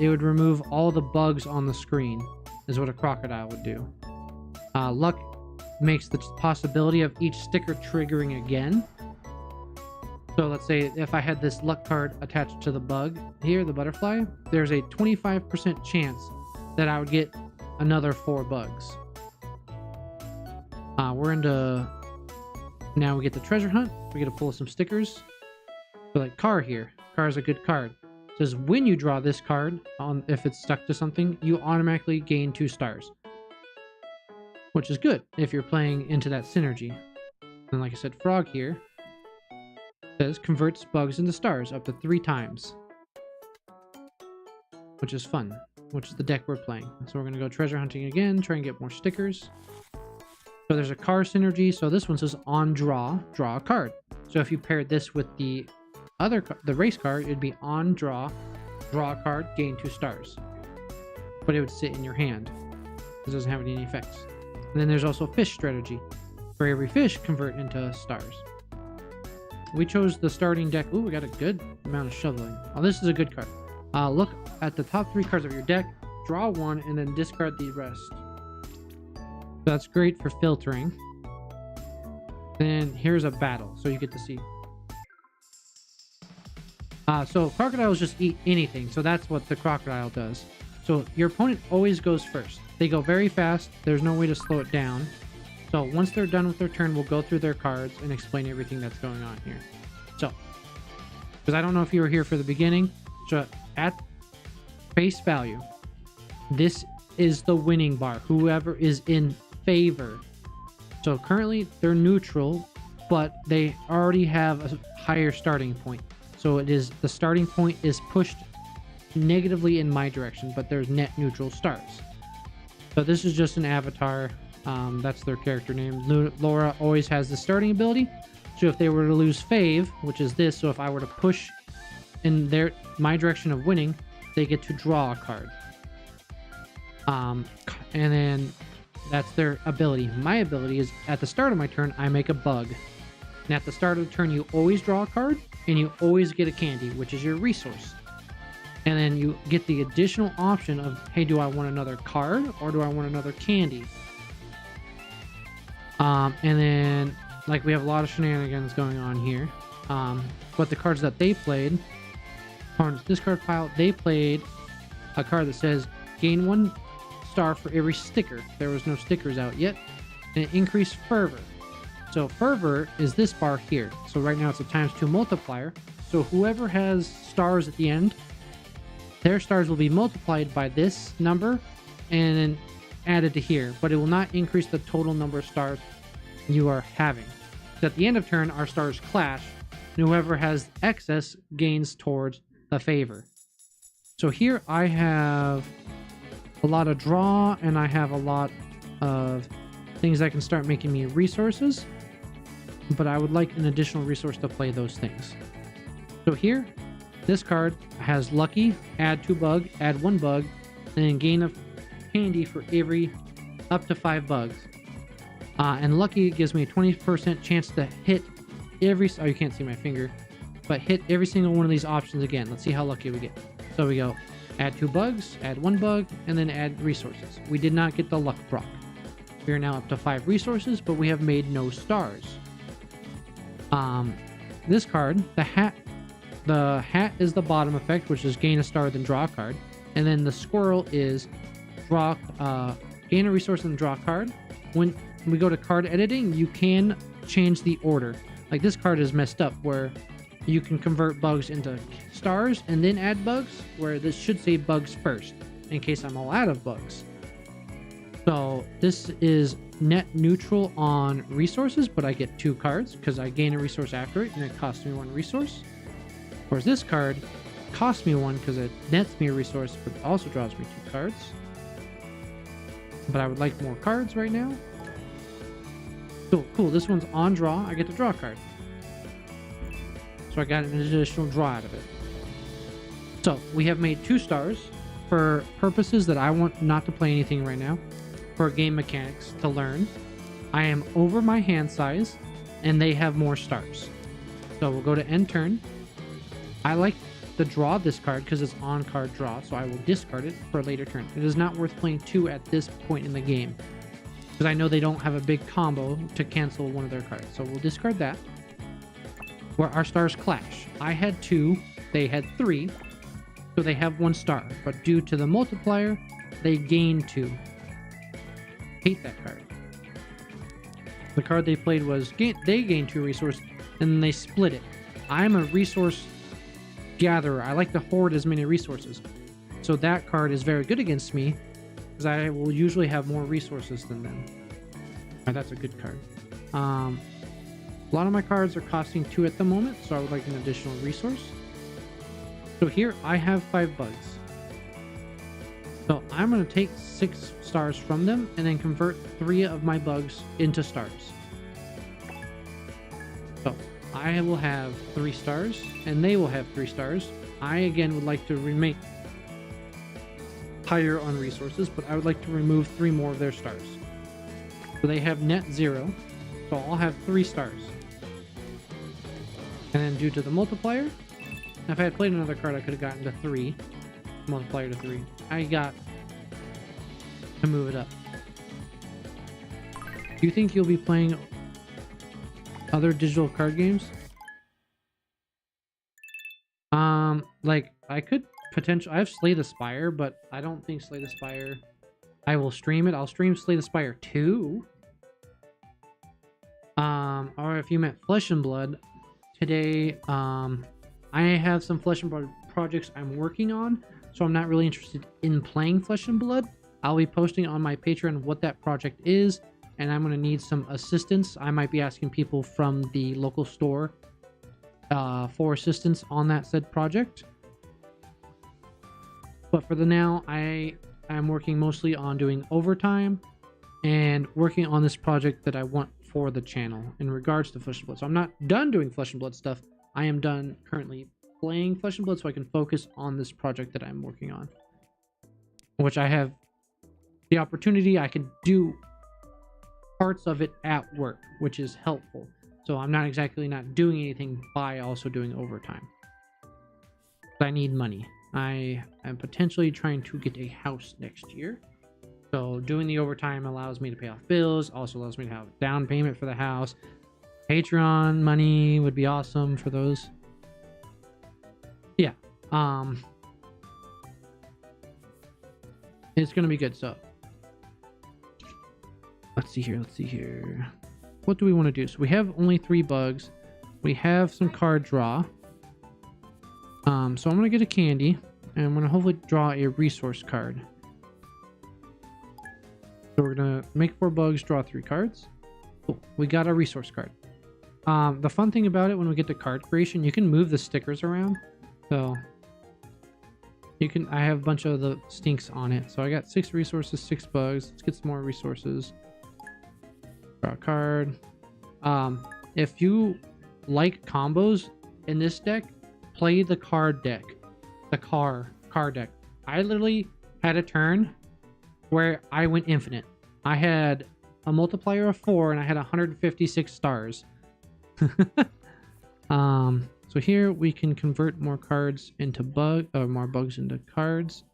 it would remove all the bugs on the screen is what a crocodile would do. Luck makes the possibility of each sticker triggering again. So let's say if I had this luck card attached to the bug here, the butterfly, there's a 25% chance that I would get another 4 bugs. We're into... Now we get the treasure hunt. We get to pull some stickers. So like Car here. Car is a good card. It says when you draw this card, if it's stuck to something, you automatically gain 2 stars. Which is good if you're playing into that synergy. And like I said, Frog here says converts bugs into stars up to 3 times. Which is fun. Which is the deck we're playing. So we're going to go treasure hunting again, try and get more stickers. So there's a car synergy. So this one says on draw a card. So if you paired this with the race card, it'd be on draw a card, gain 2 stars. But it would sit in your hand. This doesn't have any effects. And then there's also fish strategy. For every fish, convert into stars. We chose the starting deck. Ooh, we got a good amount of shoveling. Oh, this is a good card. Look at the top 3 cards of your deck, draw 1, and then discard the rest. That's great for filtering. Then here's a battle, so you get to see. So crocodiles just eat anything, so that's what the crocodile does. So your opponent always goes first. They go very fast. There's no way to slow it down. So once they're done with their turn, we'll go through their cards and explain everything that's going on here. So, because I don't know if you were here for the beginning, so at face value, this is the winning bar. Whoever is in favor. So currently they're neutral, but they already have a higher starting point. So it is the starting point is pushed negatively in my direction, but there's net neutral stars. So this is just an avatar. That's their character name. Laura always has the starting ability. So if they were to lose fave, which is this, so if I were to push in my direction of winning, they get to draw a card. And then that's their ability. My ability is at the start of my turn, I make a bug. And at the start of the turn, you always draw a card and you always get a candy, which is your resource. And then you get the additional option of, hey, do I want another card or do I want another candy? And then, like, we have a lot of shenanigans going on here. But the cards that they played, on this card pile, they played a card that says gain 1 star for every sticker. There was no stickers out yet. And it increased fervor. So fervor is this bar here. So right now it's a ×2 multiplier. So whoever has stars at the end, their stars will be multiplied by this number and then added to here. But it will not increase the total number of stars you are having. So at the end of turn, our stars clash. And whoever has excess gains towards the favor. So here I have a lot of draw, and I have a lot of things that can start making me resources, but I would like an additional resource to play those things. So here, this card has lucky, add 2 bug, add 1 bug, and then gain a candy for every up to 5 bugs. And lucky gives me a 20% chance to hit every, oh, you can't see my finger, but hit every single one of these options again. Let's see how lucky we get. So we go add 2 bugs, add 1 bug, and then add resources. We did not get the luck proc. We are now up to 5 resources, but we have made no stars. This card, the hat is the bottom effect, which is gain a star then draw a card, and then the squirrel is draw, gain a resource and draw a card. When we go to card editing, you can change the order. Like this card is messed up where you can convert bugs into stars and then add bugs, where this should say bugs first in case I'm all out of bugs. So this is net neutral on resources, but I get 2 cards because I gain a resource after it and it costs me 1 resource. Whereas this card costs me 1 because it nets me a resource, but also draws me 2 cards. But I would like more cards right now. Cool. This one's on draw. I get to draw a card. So I got an additional draw out of it. So we have made 2 stars for purposes that I want not to play anything right now. For game mechanics to learn. I am over my hand size and they have more stars. So we'll go to end turn. I like to draw this card because it's on card draw, so I will discard it for a later turn. It is not worth playing 2 at this point in the game because I know they don't have a big combo to cancel one of their cards. So we'll discard that. Where our stars clash. I had 2, they had 3, so they have 1 star. But due to the multiplier, they gain 2. Hate that card. The card they played was they gained 2 resources and then they split it. I'm a resource gatherer. I like to hoard as many resources. So that card is very good against me because I will usually have more resources than them. Alright, that's a good card. A lot of my cards are costing 2 at the moment, so I would like an additional resource. So here I have 5 bugs. So I'm going to take 6 stars from them and then convert 3 of my bugs into stars. So I will have 3 stars and they will have 3 stars. I again would like to remake higher on resources, but I would like to remove 3 more of their stars. So they have net 0, so I'll have 3 stars. And then due to the multiplier, if I had played another card I could have gotten to 3. Multiplier to 3. I got to move it up. Do you think you'll be playing other digital card games? Like I could potentially. I have Slay the Spire, but I don't think Slay the Spire. I will stream it. I'll stream Slay the Spire 2. Or if you meant Flesh and Blood, today I have some Flesh and Blood projects I'm working on, so I'm not really interested in playing Flesh and Blood. I'll be posting on my Patreon what that project is, and I'm going to need some assistance. I might be asking people from the local store for assistance on that said project. But for the now, I am working mostly on doing overtime and working on this project that I want for the channel in regards to Flesh and Blood. So I'm not done doing Flesh and Blood stuff. I am done currently playing Flesh and Blood so I can focus on this project that I'm working on, which I have the opportunity. I can do parts of it at work, which is helpful. So I'm not exactly not doing anything by also doing overtime. I need money. I am potentially trying to get a house next year. So doing the overtime allows me to pay off bills, also allows me to have down payment for the house. Patreon money would be awesome for those. Yeah. It's gonna be good. So let's see here. What do we want to do? So we have only 3 bugs. We have some card draw. So I'm gonna get a candy and I'm gonna hopefully draw a resource card. So we're gonna make 4 bugs, draw 3 cards. Cool. We got a resource card. The fun thing about it, when we get to card creation, you can move the stickers around. So I have a bunch of the stinks on it. So I got 6 resources, 6 bugs. Let's get some more resources. Draw a card. If you like combos in this deck, play the card deck. The car deck. I literally had a turn where I went infinite. I had a multiplier of 4 and I had 156 stars. So here we can convert more cards into more bugs into cards.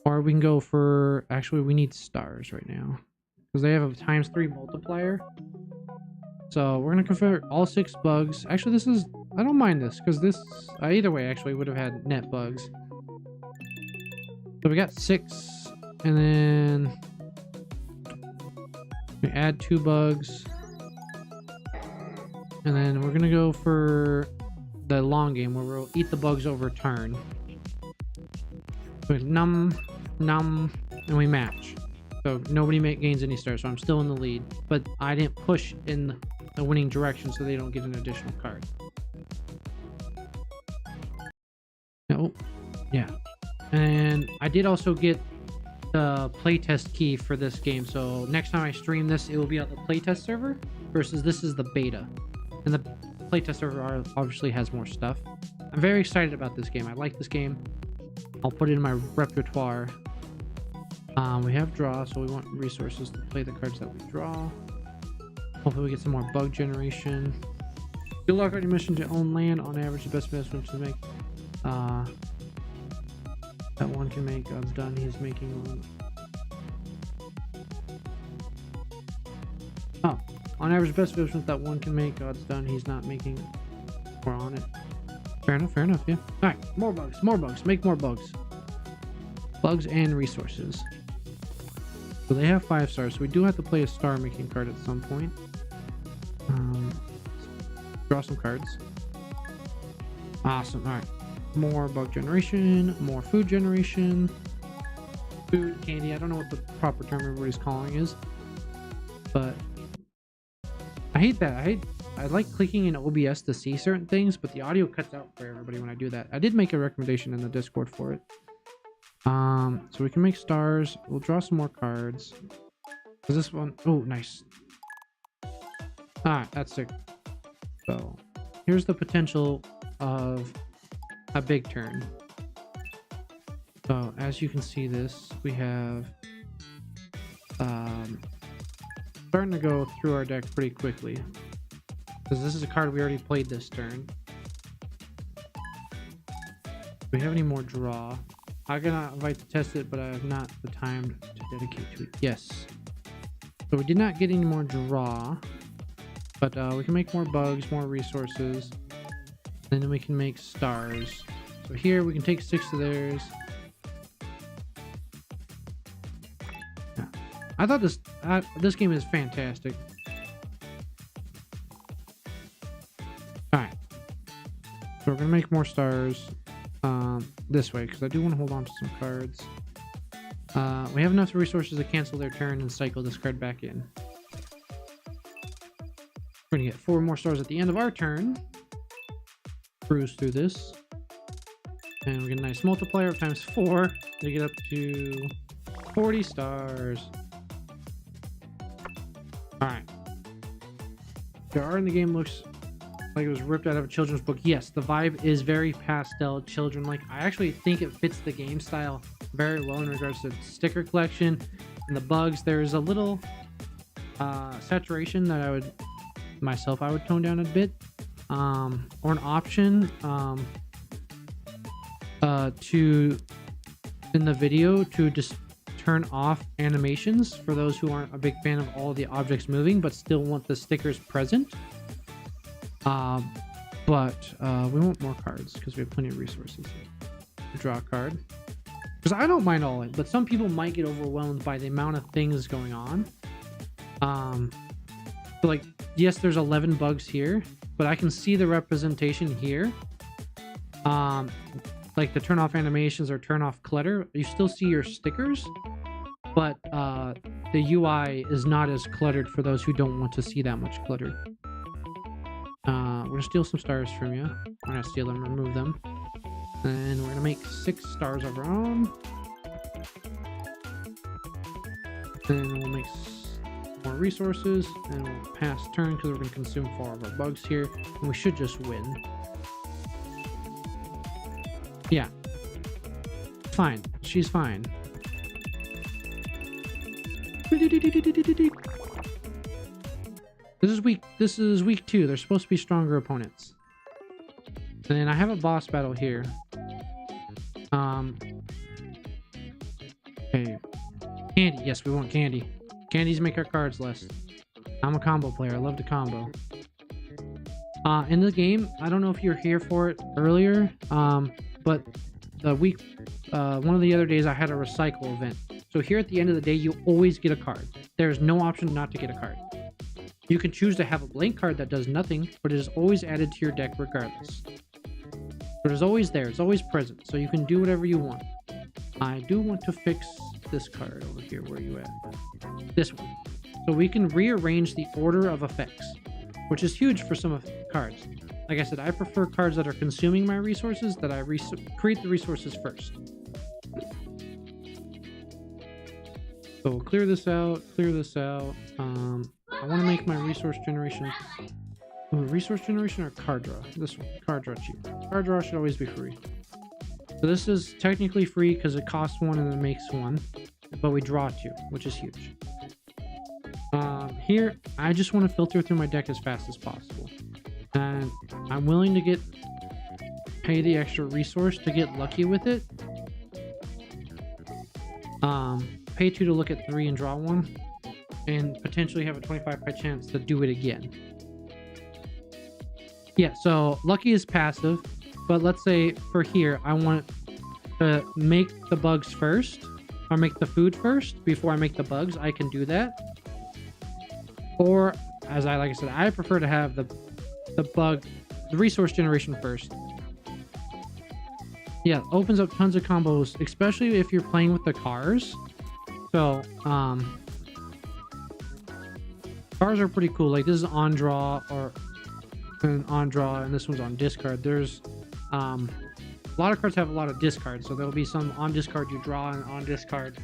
Or we can go for, actually we need stars right now, because they have a ×3 multiplier. So we're gonna convert all 6 bugs. Actually, this is, I don't mind this, because this, either way actually would have had net bugs. So we got 6, and then we add 2 bugs. And then we're gonna go for the long game where we'll eat the bugs over turn. So num, and we match. So nobody gains any stars, so I'm still in the lead. But I didn't push in the winning direction, so they don't get an additional card. Oh, yeah. And I did also get the playtest key for this game. So next time I stream this, it will be on the playtest server versus this is the beta. And the playtest server obviously has more stuff. I'm very excited about this game. I like this game. I'll put it in my repertoire. We have draw, so we want resources to play the cards that we draw. Hopefully we get some more bug generation. Good luck on your mission to own land. On average, the best investment to make. That one can make. God's done. He's making one. Oh. On average, best investment that one can make. God's done. He's not making more on it. Fair enough, yeah. Alright, more bugs, make more bugs. Bugs and resources. So they have 5 stars, so we do have to play a star making card at some point. Draw some cards. Awesome, alright. More bug generation, more food generation. Food, candy, I don't know what the proper term everybody's calling is. But I hate that. I like clicking in OBS to see certain things, but the audio cuts out for everybody when I do that. I did make a recommendation in the Discord for it. So we can make stars. We'll draw some more cards. Is this one? Oh, nice. Alright, that's sick. So here's the potential of a big turn. So as you can see this, we have starting to go through our deck pretty quickly, because this is a card we already played this turn. Do we have any more draw? I'm gonna invite to test it, but I have not the time to dedicate to it. Yes. So we did not get any more draw, but we can make more bugs, more resources, and then we can make stars. So here we can take 6 of theirs. Yeah. I thought this game is fantastic. Alright. So we're gonna make more stars this way, because I do want to hold on to some cards. We have enough resources to cancel their turn and cycle this card back in. We're gonna get 4 more stars at the end of our turn. Cruise through this. And we get a nice multiplier of ×4 to get up to 40 stars. Alright. The art in the game looks like it was ripped out of a children's book. Yes, the vibe is very pastel, children-like. I actually think it fits the game style very well in regards to sticker collection and the bugs. There's a little saturation that I would tone down a bit, or an option to in the video to just turn off animations for those who aren't a big fan of all the objects moving but still want the stickers present. But we want more cards because we have plenty of resources. Draw a card. Because I don't mind all it, but some people might get overwhelmed by the amount of things going on. So like, yes, there's 11 bugs here, but I can see the representation here. Like the turn off animations or turn off clutter, you still see your stickers, but the UI is not as cluttered for those who don't want to see that much clutter. We're gonna steal some stars from you. We're gonna steal them, remove them. And we're gonna make 6 stars of our own. Then we'll make more resources, and we'll pass turn because we're gonna consume 4 of our bugs here, and we should just win. Yeah, fine. She's fine. This is week 2. They're supposed to be stronger opponents. And then I have a boss battle here. Okay. Candy. Yes, we want candy. Candies make our cards less. I'm a combo player. I love to combo. In the game, I don't know if you were here for it earlier, but the week, one of the other days I had a recycle event. So here at the end of the day, you always get a card. There's no option not to get a card. You can choose to have a blank card that does nothing, but it is always added to your deck regardless. But it's always there. It's always present. So you can do whatever you want. I do want to fix this card over here. Where are you at? This one. So we can rearrange the order of effects, which is huge for some of the cards. Like I said, I prefer cards that are consuming my resources, that I create the resources first. So we'll clear this out, I want to make my resource generation... Ooh, resource generation or card draw? This one. Card draw cheap. Card draw should always be free. So this is technically free because it costs 1 and it makes 1. But we draw 2, which is huge. Here, I just want to filter through my deck as fast as possible. And I'm willing to pay the extra resource to get lucky with it. Pay 2 to look at 3 and draw 1. And potentially have a 25% chance to do it again. Yeah, so lucky is passive, but let's say for here, I want to make the bugs first, or make the food first before I make the bugs. I can do that. Or, like I said, I prefer to have the resource generation first. Yeah, opens up tons of combos, especially if you're playing with the cars. So, cars are pretty cool. Like this is on draw or on draw, and this one's on discard. There's a lot of cards have a lot of discards, so there'll be some on discard you draw and on discard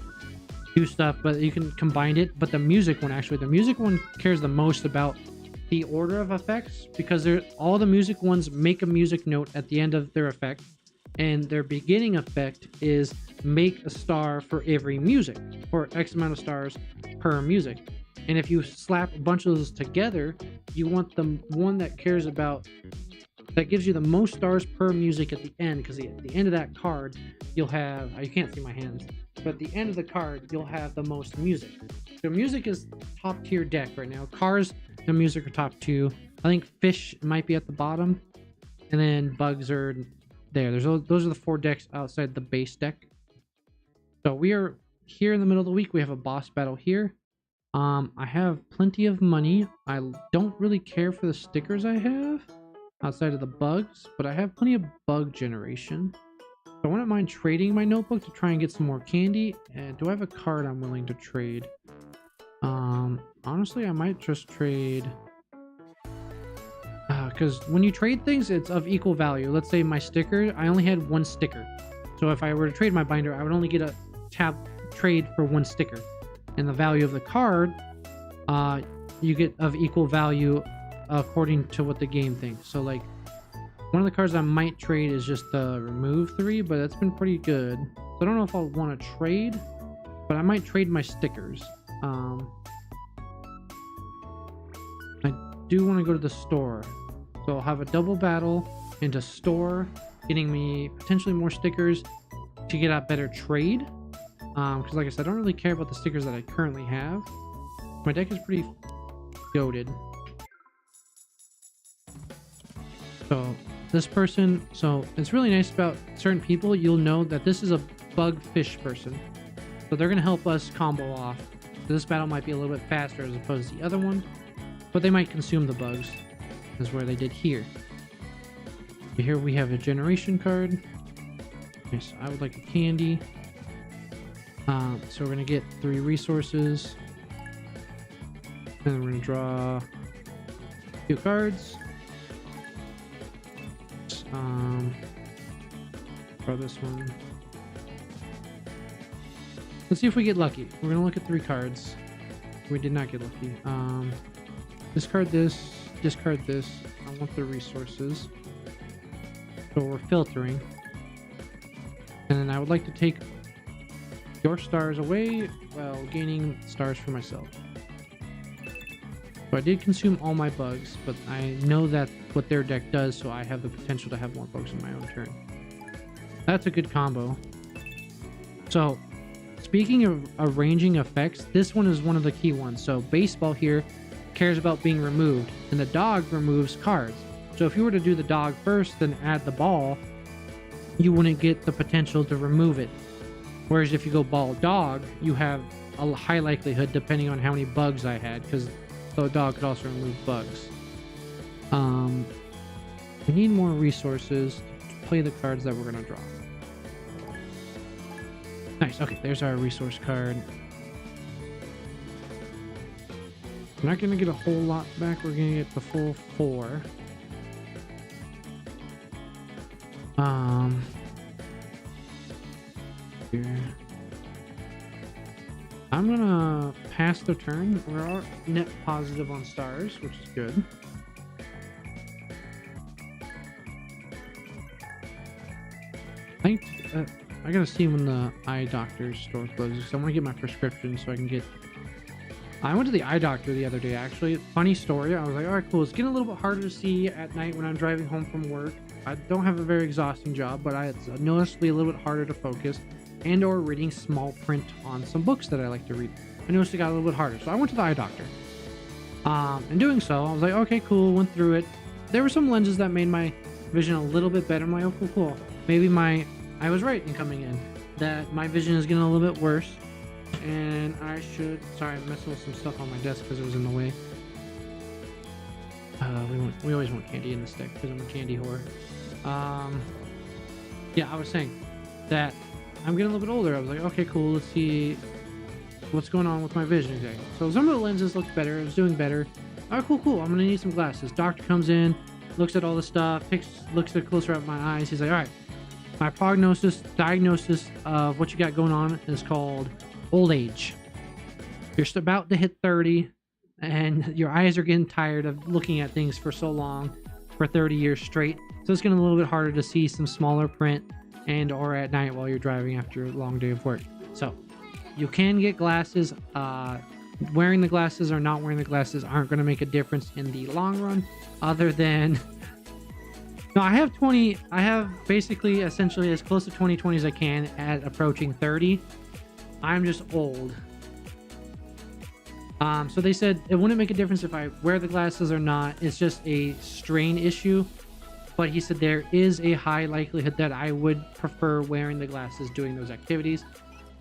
do stuff, but you can combine it. But the music one cares the most about the order of effects, because all the music ones make a music note at the end of their effect, and their beginning effect is make a star for every music, or X amount of stars per music. And if you slap a bunch of those together, you want the one that cares about, that gives you the most stars per music at the end, because at the end of that card, you'll have, you can't see my hands, but at the end of the card, you'll have the most music. So music is top tier deck right now. Cars and music are top 2. I think fish might be at the bottom, and then bugs are there. Those are the 4 decks outside the base deck. So we are here in the middle of the week. We have a boss battle here. I have plenty of money. I don't really care for the stickers I have outside of the bugs, but I have plenty of bug generation. So I wouldn't mind trading my notebook to try and get some more candy. And do I have a card I'm willing to trade? Honestly, I might just trade, because when you trade things, it's of equal value. Let's say my sticker, I only had 1 sticker. So if I were to trade my binder, I would only get a trade for 1 sticker. And the value of the card, you get of equal value according to what the game thinks. So like, one of the cards I might trade is just the remove 3, but that's been pretty good. So I don't know if I'll want to trade, but I might trade my stickers. I do want to go to the store. So I'll have a double battle into store, getting me potentially more stickers to get a better trade. Because like I said, I don't really care about the stickers that I currently have. My deck is pretty goated. So this person, so it's really nice about certain people, you'll know that this is a bug fish person. So they're going to help us combo off. This battle might be a little bit faster as opposed to the other one, but they might consume the bugs, is where they did here. Here we have a generation card. Okay, so I would like a candy. So we're going to get 3 resources. And then we're going to draw 2 cards. Throw this one. Let's see if we get lucky. We're gonna look at 3 cards. We did not get lucky. Discard this, discard this. I want the resources. So we're filtering. And then I would like to take your stars away while gaining stars for myself. So I did consume all my bugs, but I know that what their deck does, so I have the potential to have more bugs in my own turn. That's a good combo. So, speaking of arranging effects, this one is one of the key ones. So baseball here cares about being removed, and the dog removes cards. So if you were to do the dog first, then add the ball, you wouldn't get the potential to remove it. Whereas if you go ball dog, you have a high likelihood, depending on how many bugs I had, because the dog could also remove bugs. We need more resources to play the cards that we're going to draw. Nice. Okay, there's our resource card. We're not going to get a whole lot back. We're going to get the full 4. Here. I'm going to pass the turn. We're net positive on stars, which is good. I gotta see when the eye doctor's store closes, because I want to get my prescription so I can get... I went to the eye doctor the other day, actually. Funny story. I was like, alright, cool. It's getting a little bit harder to see at night when I'm driving home from work. I don't have a very exhausting job, but it's noticeably a little bit harder to focus and or reading small print on some books that I like to read. I noticed it got a little bit harder, so I went to the eye doctor. In doing so, I was like, okay, cool, went through it. There were some lenses that made my vision a little bit better. I'm like, oh, cool. Maybe I was right in coming in, that my vision is getting a little bit worse, and I should... Sorry, I'm messing with some stuff on my desk because it was in the way. We always want candy in this deck because I'm a candy whore. Yeah, I was saying that I'm getting a little bit older. I was like, okay, cool, let's see what's going on with my vision exactly. So some of the lenses looked better. It was doing better. All right, cool. I'm gonna need some glasses. Doctor comes in, looks at all the stuff, looks at closer at my eyes. He's like, all right, my diagnosis of what you got going on is called old age. You're just about to hit 30, and your eyes are getting tired of looking at things for so long, for 30 years straight. So it's getting a little bit harder to see some smaller print and or at night while you're driving after a long day of work. So you can get glasses. Wearing the glasses or not wearing the glasses aren't going to make a difference in the long run, other than... No, I have basically essentially as close to 20/20 as I can at approaching 30. I'm just old. So they said it wouldn't make a difference if I wear the glasses or not. It's just a strain issue. But he said there is a high likelihood that I would prefer wearing the glasses doing those activities.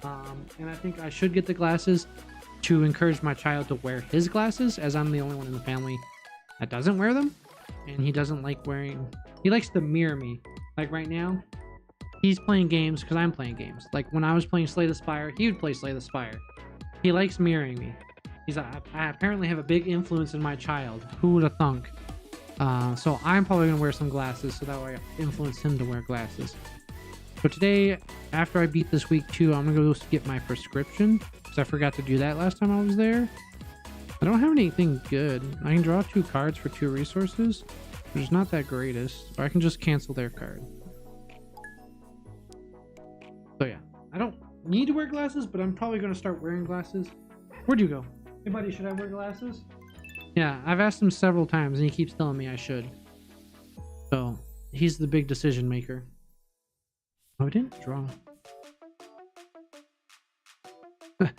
And I think I should get the glasses to encourage my child to wear his glasses, as I'm the only one in the family that doesn't wear them. And he doesn't like wearing... He likes to mirror me. Like right now, he's playing games because I'm playing games. Like when I was playing Slay the Spire, he would play Slay the Spire. He likes mirroring me. I apparently have a big influence in my child. Who would have thunk? So I'm probably going to wear some glasses so that way I influence him to wear glasses. So today, after I beat this week 2, I'm going to go get my prescription because I forgot to do that last time I was there. I don't have anything good. I can draw 2 cards for 2 resources, which is not that greatest. Or I can just cancel their card. So yeah, I don't need to wear glasses, but I'm probably going to start wearing glasses. Where'd you go? Hey buddy, should I wear glasses? Yeah, I've asked him several times and he keeps telling me I should. So, he's the big decision maker. Oh, I didn't draw. Yeah,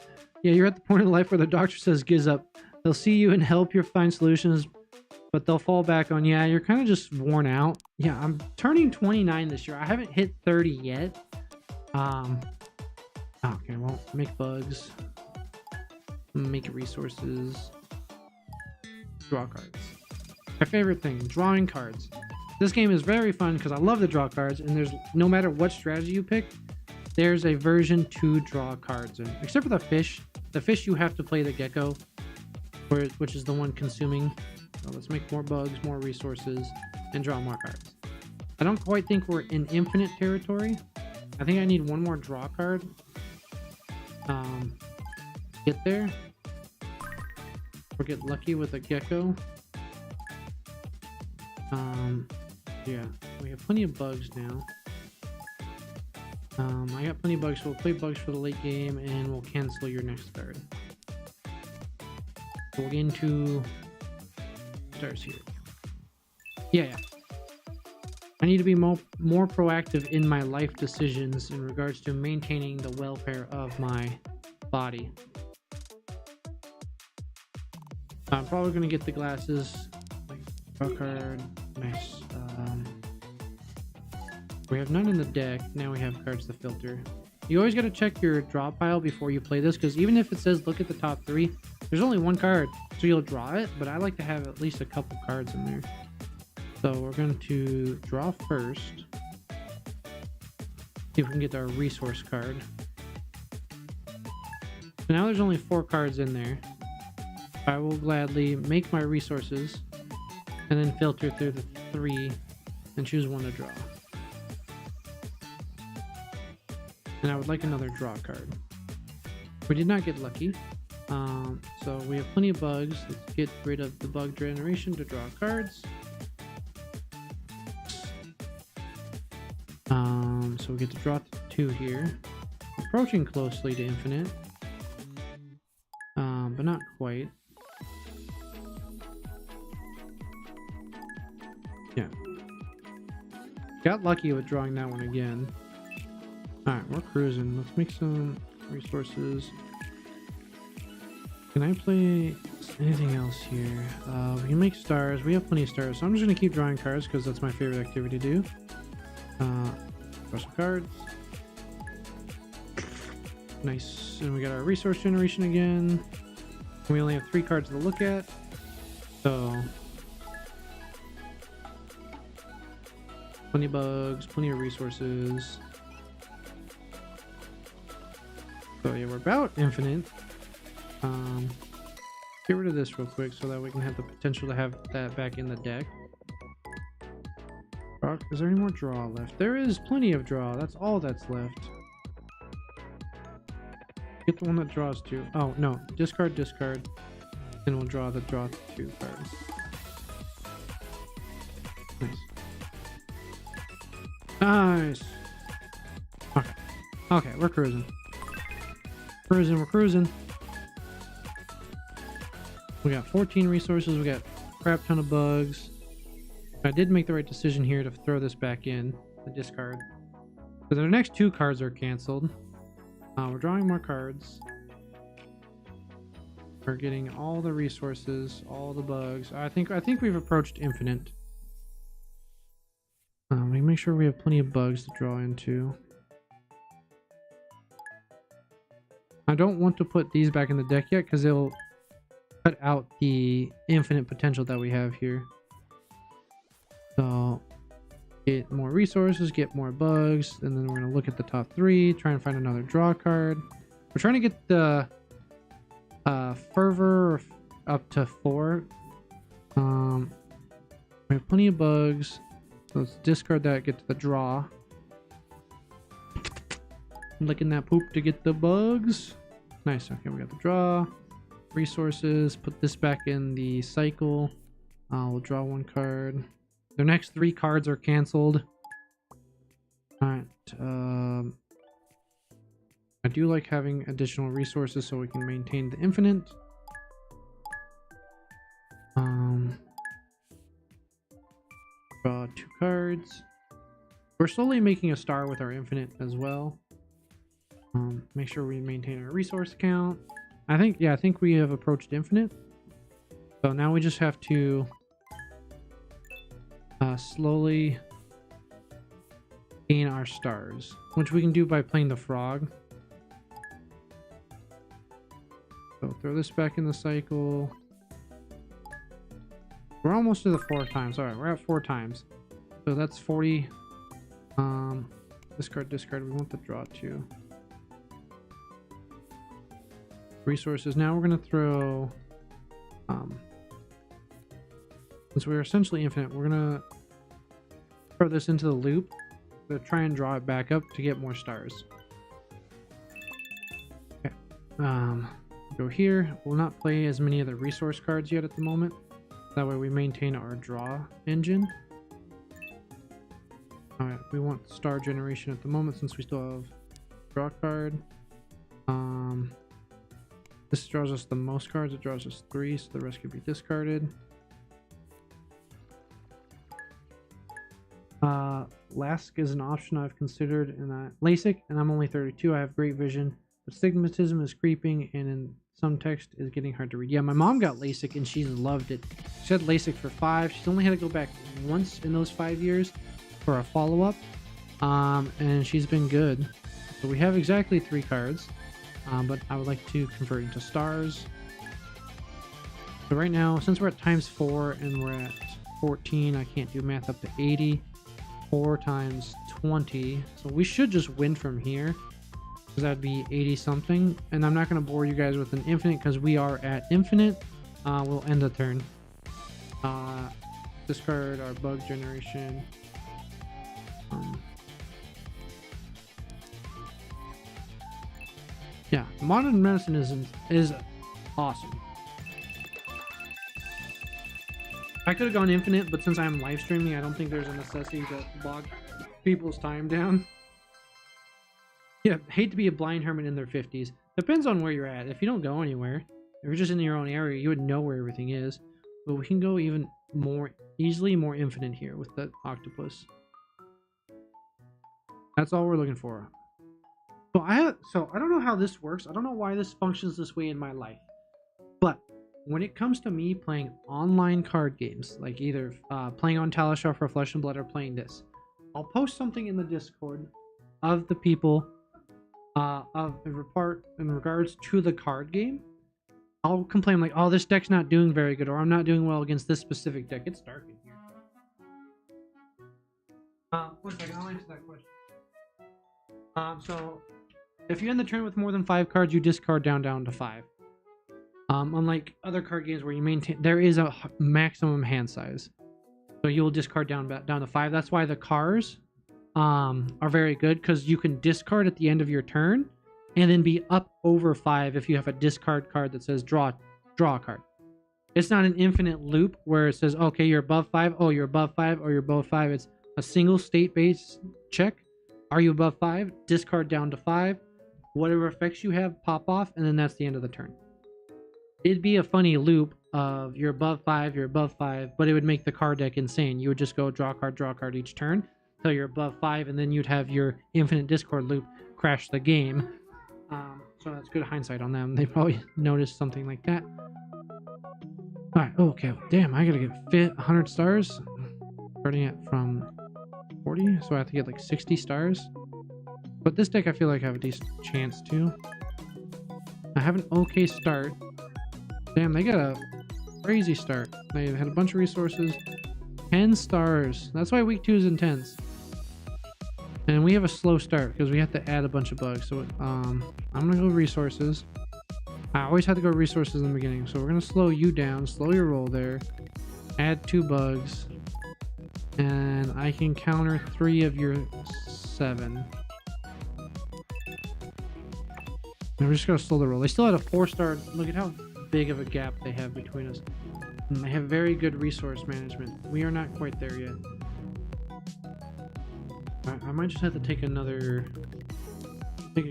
you're at the point in life where the doctor says gives up. They'll see you and help you find solutions, but they'll fall back on, yeah, you're kind of just worn out. Yeah, I'm turning 29 this year. I haven't hit 30 yet. Okay, well, make bugs. Make resources. Draw cards. My favorite thing, drawing cards. This game is very fun because I love to draw cards, and there's no matter what strategy you pick, there's a version to draw cards in. Except for the fish. The fish you have to play the gecko, which is the one consuming. So let's make more bugs, more resources, and draw more cards. I don't quite think we're in infinite territory, I think I need one more draw card. Get there. Or get lucky with a gecko. Yeah, we have plenty of bugs now. I got plenty of bugs, so we'll play bugs for the late game and we'll cancel your next card. So we'll get into stars here. Yeah. I need to be more proactive in my life decisions in regards to maintaining the welfare of my body. I'm probably going to get the glasses. Like, draw card. Nice. We have none in the deck. Now we have cards to filter. You always got to check your draw pile before you play this, because even if it says look at the top 3, there's only one card. So you'll draw it, but I like to have at least a couple cards in there. So we're going to draw first. See if we can get our resource card. So now there's only 4 cards in there. I will gladly make my resources and then filter through the 3 and choose one to draw. And I would like another draw card. We did not get lucky. So we have plenty of bugs. Let's get rid of the bug generation to draw cards. So we get to draw 2 here. Approaching closely to infinite. But not quite. Yeah. Got lucky with drawing that one again. Alright, we're cruising. Let's make some resources. Can I play anything else here? We can make stars. We have plenty of stars. So I'm just going to keep drawing cards because that's my favorite activity to do. Draw some cards. Nice. And we got our resource generation again. We only have 3 cards to look at. So plenty of bugs, plenty of resources. So yeah, we're about infinite. Get rid of this real quick so that we can have the potential to have that back in the deck. Is there any more draw left? There is plenty of draw. That's all that's left. Get the one that draws 2. Oh no, discard, and we'll draw the draw 2 cards. Nice. Okay, we're cruising. We're cruising. We got 14 resources. We got a crap ton of bugs. I did make the right decision here to throw this back in the discard. Because our next 2 cards are canceled. We're drawing more cards. We're getting all the resources, all the bugs. I think we've approached infinite. We make sure we have plenty of bugs to draw into. I don't want to put these back in the deck yet because they'll cut out the infinite potential that we have here. So get more resources, get more bugs, and then we're going to look at the top 3, try and find another draw card. We're trying to get the fervor up to 4. We have plenty of bugs. So let's discard that, get to the draw. Licking that poop to get the bugs. Nice. Okay, we got the draw. Resources. Put this back in the cycle. We'll draw 1 card. The next 3 cards are canceled. Alright. I do like having additional resources so we can maintain the infinite. Draw 2 cards. We're slowly making a star with our infinite as well. Make sure we maintain our resource count. I think we have approached infinite. So now we just have to slowly gain our stars, which we can do by playing the frog. So throw this back in the cycle. We're almost to the 4th time. Sorry, we're at 4 times. So that's 40. Discard. We want the draw 2. Resources. Now we're going to throw... since we're essentially infinite, we're going to throw this into the loop. to try and draw it back up to get more stars. Okay. Go here. We'll not play as many of the resource cards yet at the moment. That way we maintain our draw engine. Alright, we want star generation at the moment since we still have draw card. This draws us the most cards. It draws us 3, so the rest could be discarded. LASK is an option I've considered, and LASIK, and I'm only 32. I have great vision, but stigmatism is creeping, and in some text is getting hard to read. Yeah, my mom got LASIK and she's loved it. She had LASIK for 5. She's only had to go back once in those 5 years for a follow-up, and she's been good. So we have exactly 3 cards, but I would like to convert into stars. So right now, since we're at ×4 and we're at 14, I can't do math up to 80. 4 times 20, so we should just win from here, because that'd be 80 something. And I'm not going to bore you guys with an infinite because we are at infinite. We'll end the turn. Discard our bug generation. Yeah, modern medicine is awesome. I could have gone infinite, but since I'm live streaming, I don't think there's a necessity to bog people's time down. Yeah, hate to be a blind hermit in their 50s. Depends on where you're at. If you don't go anywhere, if you're just in your own area, you would know where everything is. But we can go even more easily, more infinite here with the octopus. That's all we're looking for. So I don't know how this works. I don't know why this functions this way in my life. But when it comes to me playing online card games, like either playing on Talishar for Flesh and Blood or playing this, I'll post something in the Discord of the people in regards to the card game. I'll complain like, oh, this deck's not doing very good, or I'm not doing well against this specific deck. It's dark in here. One second, I'll answer that question. So if you end the turn with more than 5 cards, you discard down to 5. Unlike other card games where you maintain, there is a maximum hand size, so you will discard down to 5. That's why the cars are very good, because you can discard at the end of your turn and then be up over 5 if you have a discard card that says draw a card. It's not an infinite loop where it says, okay, you're above 5, oh, you're above 5, or you're above 5. It's a single state-based check. Are you above 5? Discard down to 5. Whatever effects you have, pop off, and then that's the end of the turn. It'd be a funny loop of you're above 5, but it would make the card deck insane. You would just go draw card each turn till you're above 5, and then you'd have your infinite discord loop crash the game. So that's good hindsight on them. They probably noticed something like that. Alright, okay, damn, I gotta get 100 stars. Starting it from 40, so I have to get like 60 stars. But this deck I feel like I have a decent chance to. I have an okay start. Damn, they got a crazy start. They had a bunch of resources. 10 stars. That's why week 2 is intense. And we have a slow start because we have to add a bunch of bugs. So I'm gonna go resources. I always have to go resources in the beginning. So we're gonna slow you down, slow your roll there. Add 2 bugs. And I can counter 3 of your 7. And we're just gonna slow the roll. They still had a 4-star. Look at how big of a gap they have between us. And they have very good resource management. We are not quite there yet. I might just have to take a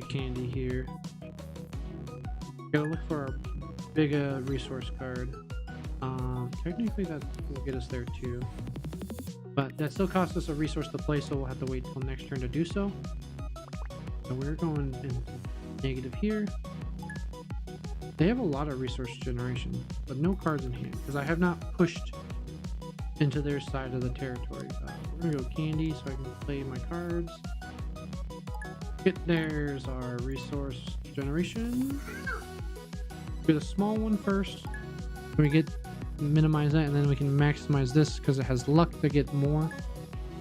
candy here. Gotta look for our big resource card. Technically that will get us there too. But that still costs us a resource to play, so we'll have to wait till next turn to do so. So we're going in negative here. They have a lot of resource generation, but no cards in hand, because I have not pushed into their side of the territory. We're gonna go candy so I can play my cards. There's our resource generation. Get a small one first. We get minimize that, and then we can maximize this because it has luck to get more.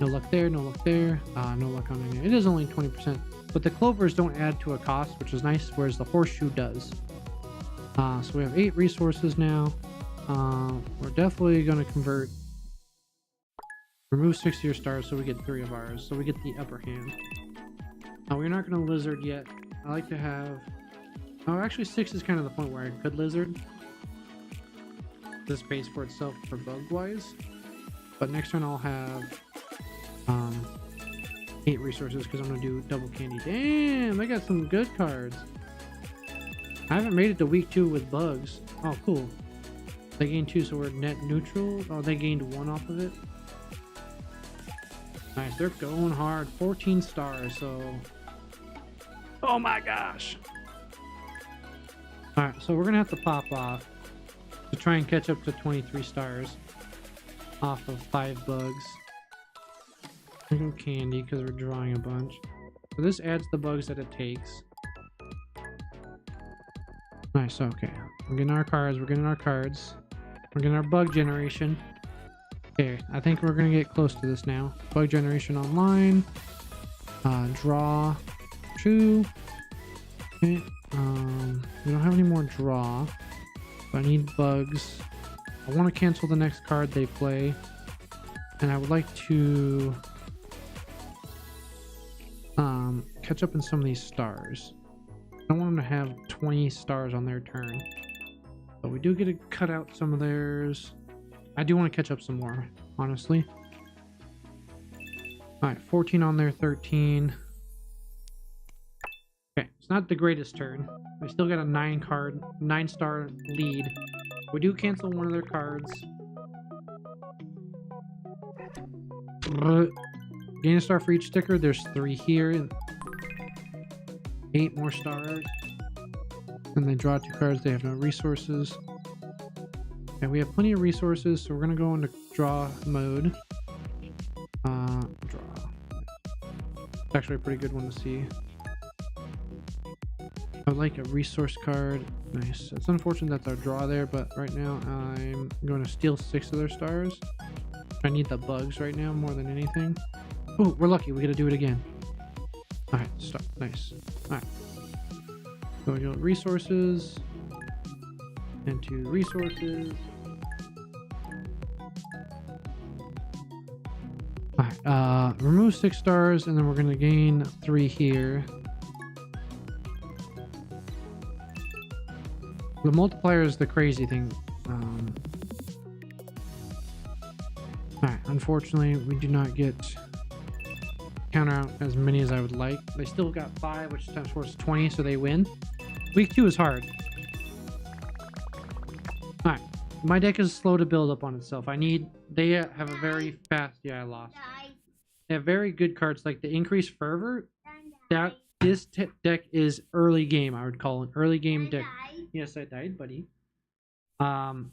No luck there, no luck there, no luck on any. It is only 20%, but the clovers don't add to a cost, which is nice, whereas the horseshoe does. So we have 8 resources now. We're definitely going to convert Remove 6 of your stars so we get 3 of ours. So we get the upper hand. We're not going to lizard yet. I like to have... Oh, actually 6 is kind of the point where I could lizard. This pays for itself for bug-wise. But next turn I'll have 8 resources because I'm going to do double candy. Damn, I got some good cards. I haven't made it to week 2 with bugs. Oh, cool. They gained 2, so we're net neutral. Oh, they gained 1 off of it. Nice, they're going hard. 14 stars, so... Oh my gosh! Alright, so we're gonna have to pop off to try and catch up to 23 stars off of 5 bugs. And candy, because we're drawing a bunch. So this adds the bugs that it takes. Nice, okay. We're getting our cards, we're getting our cards. We're getting our bug generation. Okay, I think we're gonna get close to this now. Bug generation online. Draw. True. Okay. We don't have any more draw. But I need bugs. I want to cancel the next card they play. And I would like to catch up in some of these stars. I don't want them to have 20 stars on their turn. But we do get to cut out some of theirs. I do want to catch up some more, honestly. Alright, 14 on their 13. Okay, it's not the greatest turn. We still got a 9-star lead. We do cancel one of their cards. Gain a star for each sticker. There's 3 here. 8 more stars. And they draw 2 cards. They have no resources. Okay, we have plenty of resources, so we're gonna go into draw mode. Draw. It's actually a pretty good one to see. I would like a resource card. Nice. It's unfortunate that's our draw there, but right now I'm going to steal 6 of their stars. I need the bugs right now more than anything. Oh, we're lucky. We get to do it again. Alright, stop. Nice. Alright. So we go resources. Into resources. Alright, remove 6 stars, and then we're going to gain 3 here. The multiplier is the crazy thing. Alright, unfortunately, we do not get counter out as many as I would like. They still got 5, which times 4 is 20, so they win. Week 2 is hard. Alright, my deck is slow to build up on itself. They have a very fast... Yeah, I lost. They have very good cards, like the Increased Fervor. This deck is early game, I would call an early game deck. Yes, I died, buddy. In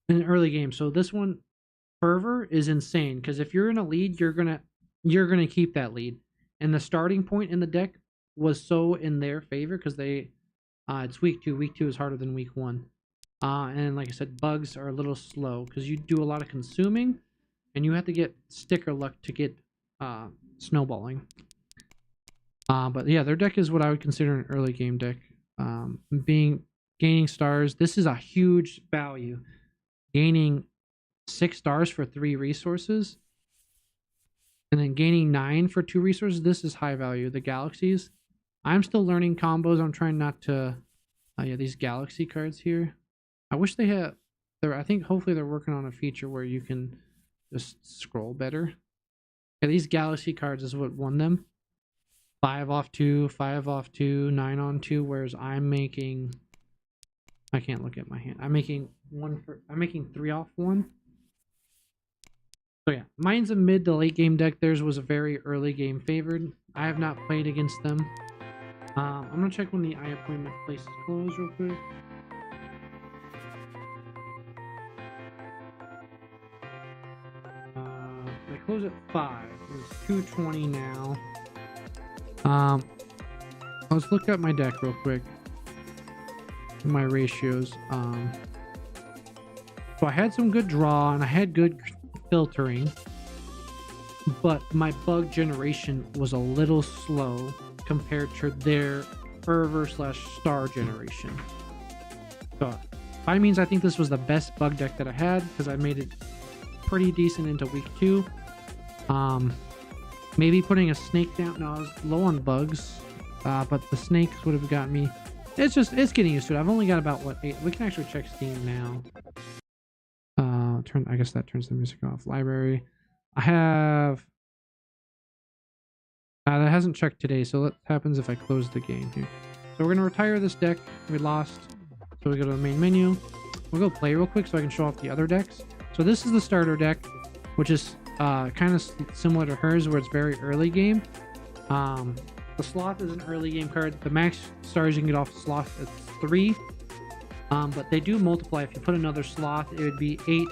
an early game. So this one, Fervor, is insane. Because if you're in a lead, you're gonna keep that lead. And the starting point in the deck was so in their favor because it's week 2. Week 2 is harder than week 1. And like I said, bugs are a little slow because you do a lot of consuming, and you have to get sticker luck to get snowballing. But yeah, their deck is what I would consider an early game deck. Gaining stars, this is a huge value. Gaining 6 stars for 3 resources, and then gaining 9 for 2 resources. This is high value. The galaxies, I'm still learning combos. I'm trying not to yeah, these galaxy cards here, I wish they had I think hopefully they're working on a feature where you can just scroll better. Yeah, these galaxy cards is what won them. 5 off 2, 5 off 2, 9 on 2, whereas I'm making... I can't look at my hand. I'm making 3 off 1. So yeah, mine's a mid to late game deck. Theirs was a very early game favored. I have not played against them. I'm gonna check when the eye appointment places close real quick. They close at 5. It's 2:20 now. Let's look at my deck real quick. My ratios. So I had some good draw and I had good filtering, but my bug generation was a little slow compared to their fervor / star generation. So by means, I think this was the best bug deck that I had because I made it pretty decent into week 2. Maybe putting a snake down. No, I was low on bugs, but the snakes would have got me. It's getting used to it. I've only got about, what, 8. We can actually check Steam now. I guess that turns the music off. Library. I have... that hasn't checked today, so what happens if I close the game here? So we're going to retire this deck. We lost. So we go to the main menu. We'll go play real quick so I can show off the other decks. So this is the starter deck, which is kind of similar to hers, where it's very early game. The sloth is an early game card. The max stars you can get off sloth is 3. But they do multiply. If you put another sloth, it would be 8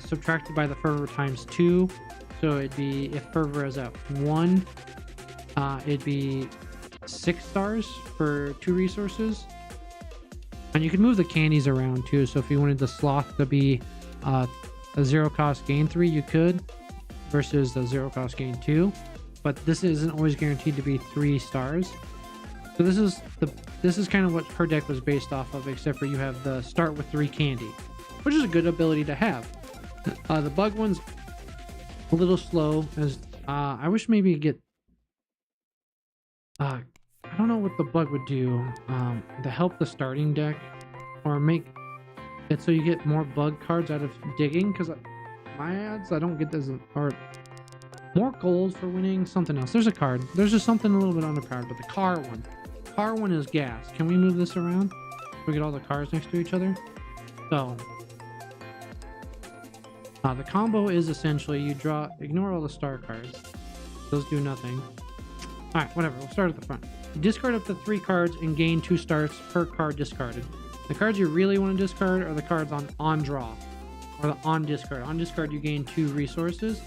subtracted by the fervor times 2. So it'd be, if fervor is at 1, it'd be 6 stars for 2 resources. And you can move the candies around too. So if you wanted the sloth to be a 0 cost gain 3, you could, versus the 0 cost gain 2. But this isn't always guaranteed to be 3 stars. So this is kind of what her deck was based off of, except for you have the start with 3 candy, which is a good ability to have. The bug one's a little slow, as I wish maybe you get I don't know what the bug would do to help the starting deck, or make it so you get more bug cards out of digging, because my ads, I don't get this, or more gold for winning something else. There's a card. There's just something a little bit underpowered, but the car one is gas. Can we move this around? We get all the cars next to each other. So the combo is essentially you ignore all the star cards. Those do nothing. Alright, whatever. We'll start at the front. You discard up to 3 cards and gain 2 starts per card discarded. The cards you really want to discard are the cards on draw, or the on discard. On discard, you gain 2 resources.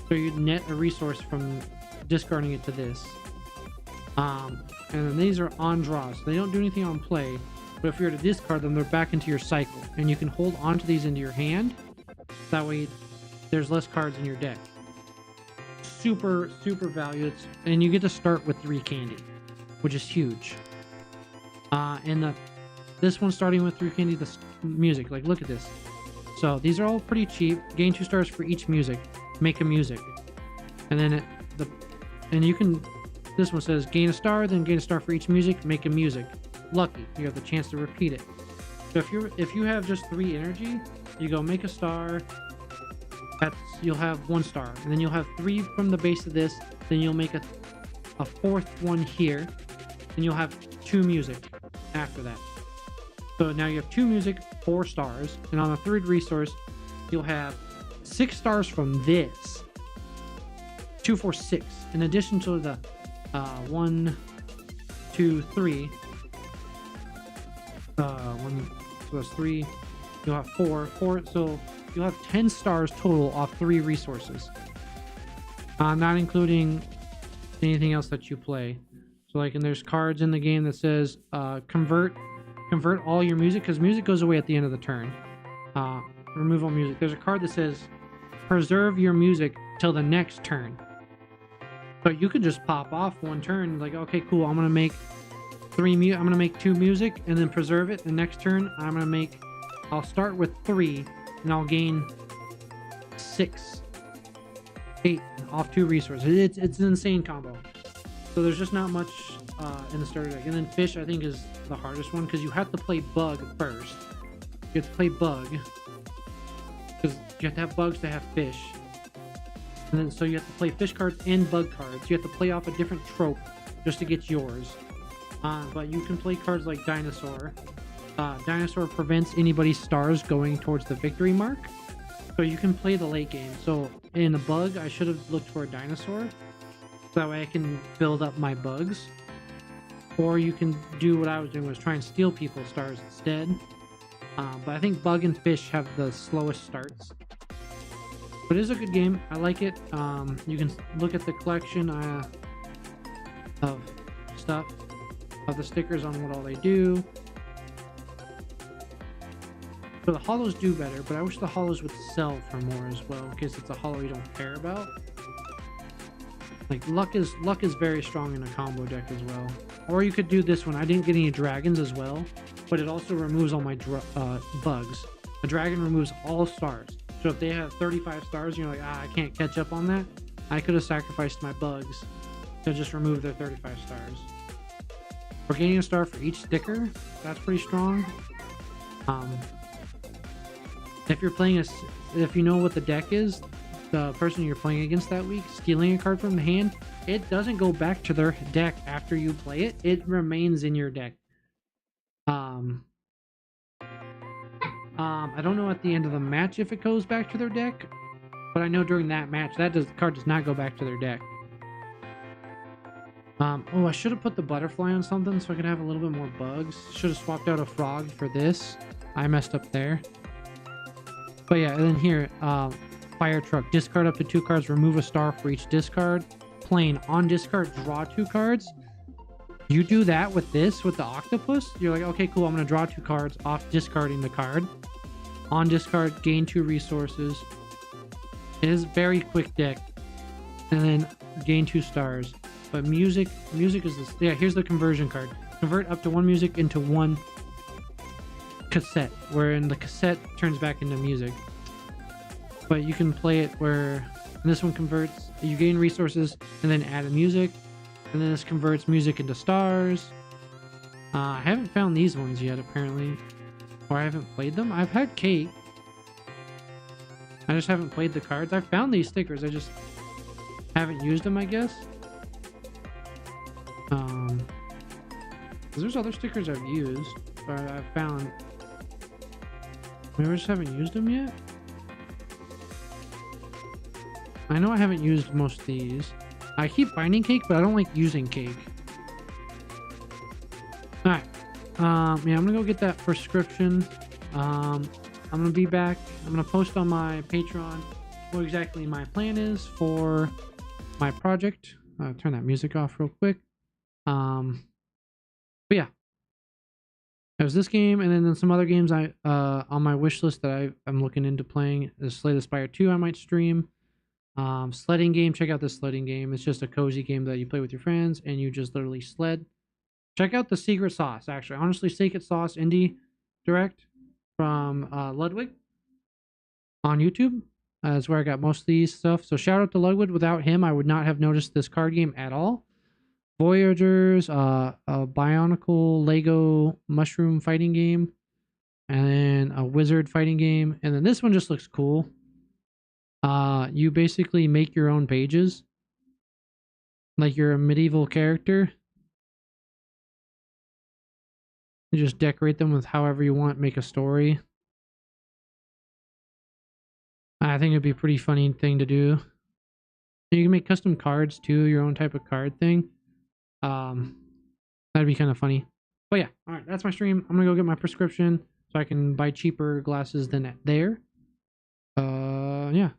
So you net a resource from discarding it to this. And then these are on draw, so they don't do anything on play. But if you were to discard them, they're back into your cycle. And you can hold onto these into your hand. That way, there's less cards in your deck. Super, super value. And you get to start with 3 candy, which is huge. And this one starting with 3 candy, the music. Like, look at this. So these are all pretty cheap. Gain 2 stars for each music. Make a music. And then you can. This one says gain a star, then gain a star for each music. Make a music. Lucky, you have the chance to repeat it. So if you have just 3 energy, you go make a star. You'll have 1 star, and then you'll have 3 from the base of this. Then you'll make a 4th one here, and you'll have 2 music after that. So now you have 2 music, 4 stars, and on the 3rd resource, you'll have 6 stars from this. 2, 4, 6. In addition to the 1, 2, 3. 1, so that's 3. You'll have 4. So you'll have 10 stars total off 3 resources. Not including anything else that you play. So and there's cards in the game that says convert all your music, because music goes away at the end of the turn. Remove all music. There's a card that says preserve your music till the next turn. So you could just pop off one turn, like, okay, cool, I'm gonna make 2 music and then preserve it. The next turn I'll start with 3 and I'll gain 6, 8 off 2 resources. It's an insane combo. So there's just not much in the starter deck. And then fish, I think, is the hardest one, because you have to play bug first. You have to play bug, because you have to have bugs to have fish. And then so you have to play fish cards and bug cards. You have to play off a different trope just to get yours. But you can play cards like Dinosaur. Dinosaur prevents anybody's stars going towards the victory mark. So you can play the late game. So in a bug, I should have looked for a Dinosaur. So that way I can build up my bugs. Or you can do what I was doing, was try and steal people's stars instead. But I think bug and fish have the slowest starts. But it is a good game. I like it. You can look at the collection of stuff, of the stickers on what all they do. So the hollows do better, but I wish the hollows would sell for more as well, in case it's a hollow you don't care about. Like luck is very strong in a combo deck as well. Or you could do this one. I didn't get any dragons as well, but it also removes all my bugs. A dragon removes all stars. So if they have 35 stars and you're like, I can't catch up on that, I could have sacrificed my bugs to just remove their 35 stars. We're gaining a star for each sticker. That's pretty strong. If you're playing if you know what the deck is, the person you're playing against that week, stealing a card from the hand, it doesn't go back to their deck after you play it. It remains in your deck. I don't know at the end of the match if it goes back to their deck, but I know during that match the card does not go back to their deck. Oh, I should have put the butterfly on something so I could have a little bit more bugs. Should have swapped out a frog for this. I messed up there. But yeah, and then here, fire truck. Discard up to 2 cards, remove a star for each discard. Plane. On discard, draw 2 cards. You do that with this, with the octopus. You're like, okay, cool, I'm going to draw 2 cards off discarding the card. On discard, gain 2 resources. It is very quick deck. And then gain 2 stars. But music is this. Yeah, here's the conversion card. Convert up to 1 music into 1 cassette, wherein the cassette turns back into music. But you can play it where this one converts, you gain resources and then add a music. And then this converts music into stars. I haven't found these ones yet, apparently. Or I haven't played them. I've had cake. I just haven't played the cards. I've found these stickers. I just haven't used them, I guess. Because there's other stickers I've used. Or I've found. Maybe I just haven't used them yet. I know I haven't used most of these. I keep finding cake, but I don't like using cake. Alright. Yeah, I'm gonna go get that prescription. I'm gonna be back. I'm gonna post on my Patreon what exactly my plan is for my project. Turn that music off real quick. But yeah. There's this game, and then some other games I on my wish list that I'm looking into playing. There's Slay the Spire 2 I might stream. Sledding game. Check out the sledding game. It's just a cozy game that you play with your friends, and you just literally sled. Check out the Secret Sauce, actually. Honestly, Secret Sauce Indie Direct from Ludwig on YouTube. That's where I got most of these stuff. So shout out to Ludwig. Without him, I would not have noticed this card game at all. Voyagers, a Bionicle Lego mushroom fighting game, and then a wizard fighting game, and then this one just looks cool. You basically make your own pages, like you're a medieval character. You just decorate them with however you want, make a story. I think it'd be a pretty funny thing to do. You can make custom cards too, your own type of card thing. That'd be kind of funny. But yeah, all right, that's my stream. I'm gonna go get my prescription so I can buy cheaper glasses than there. Yeah.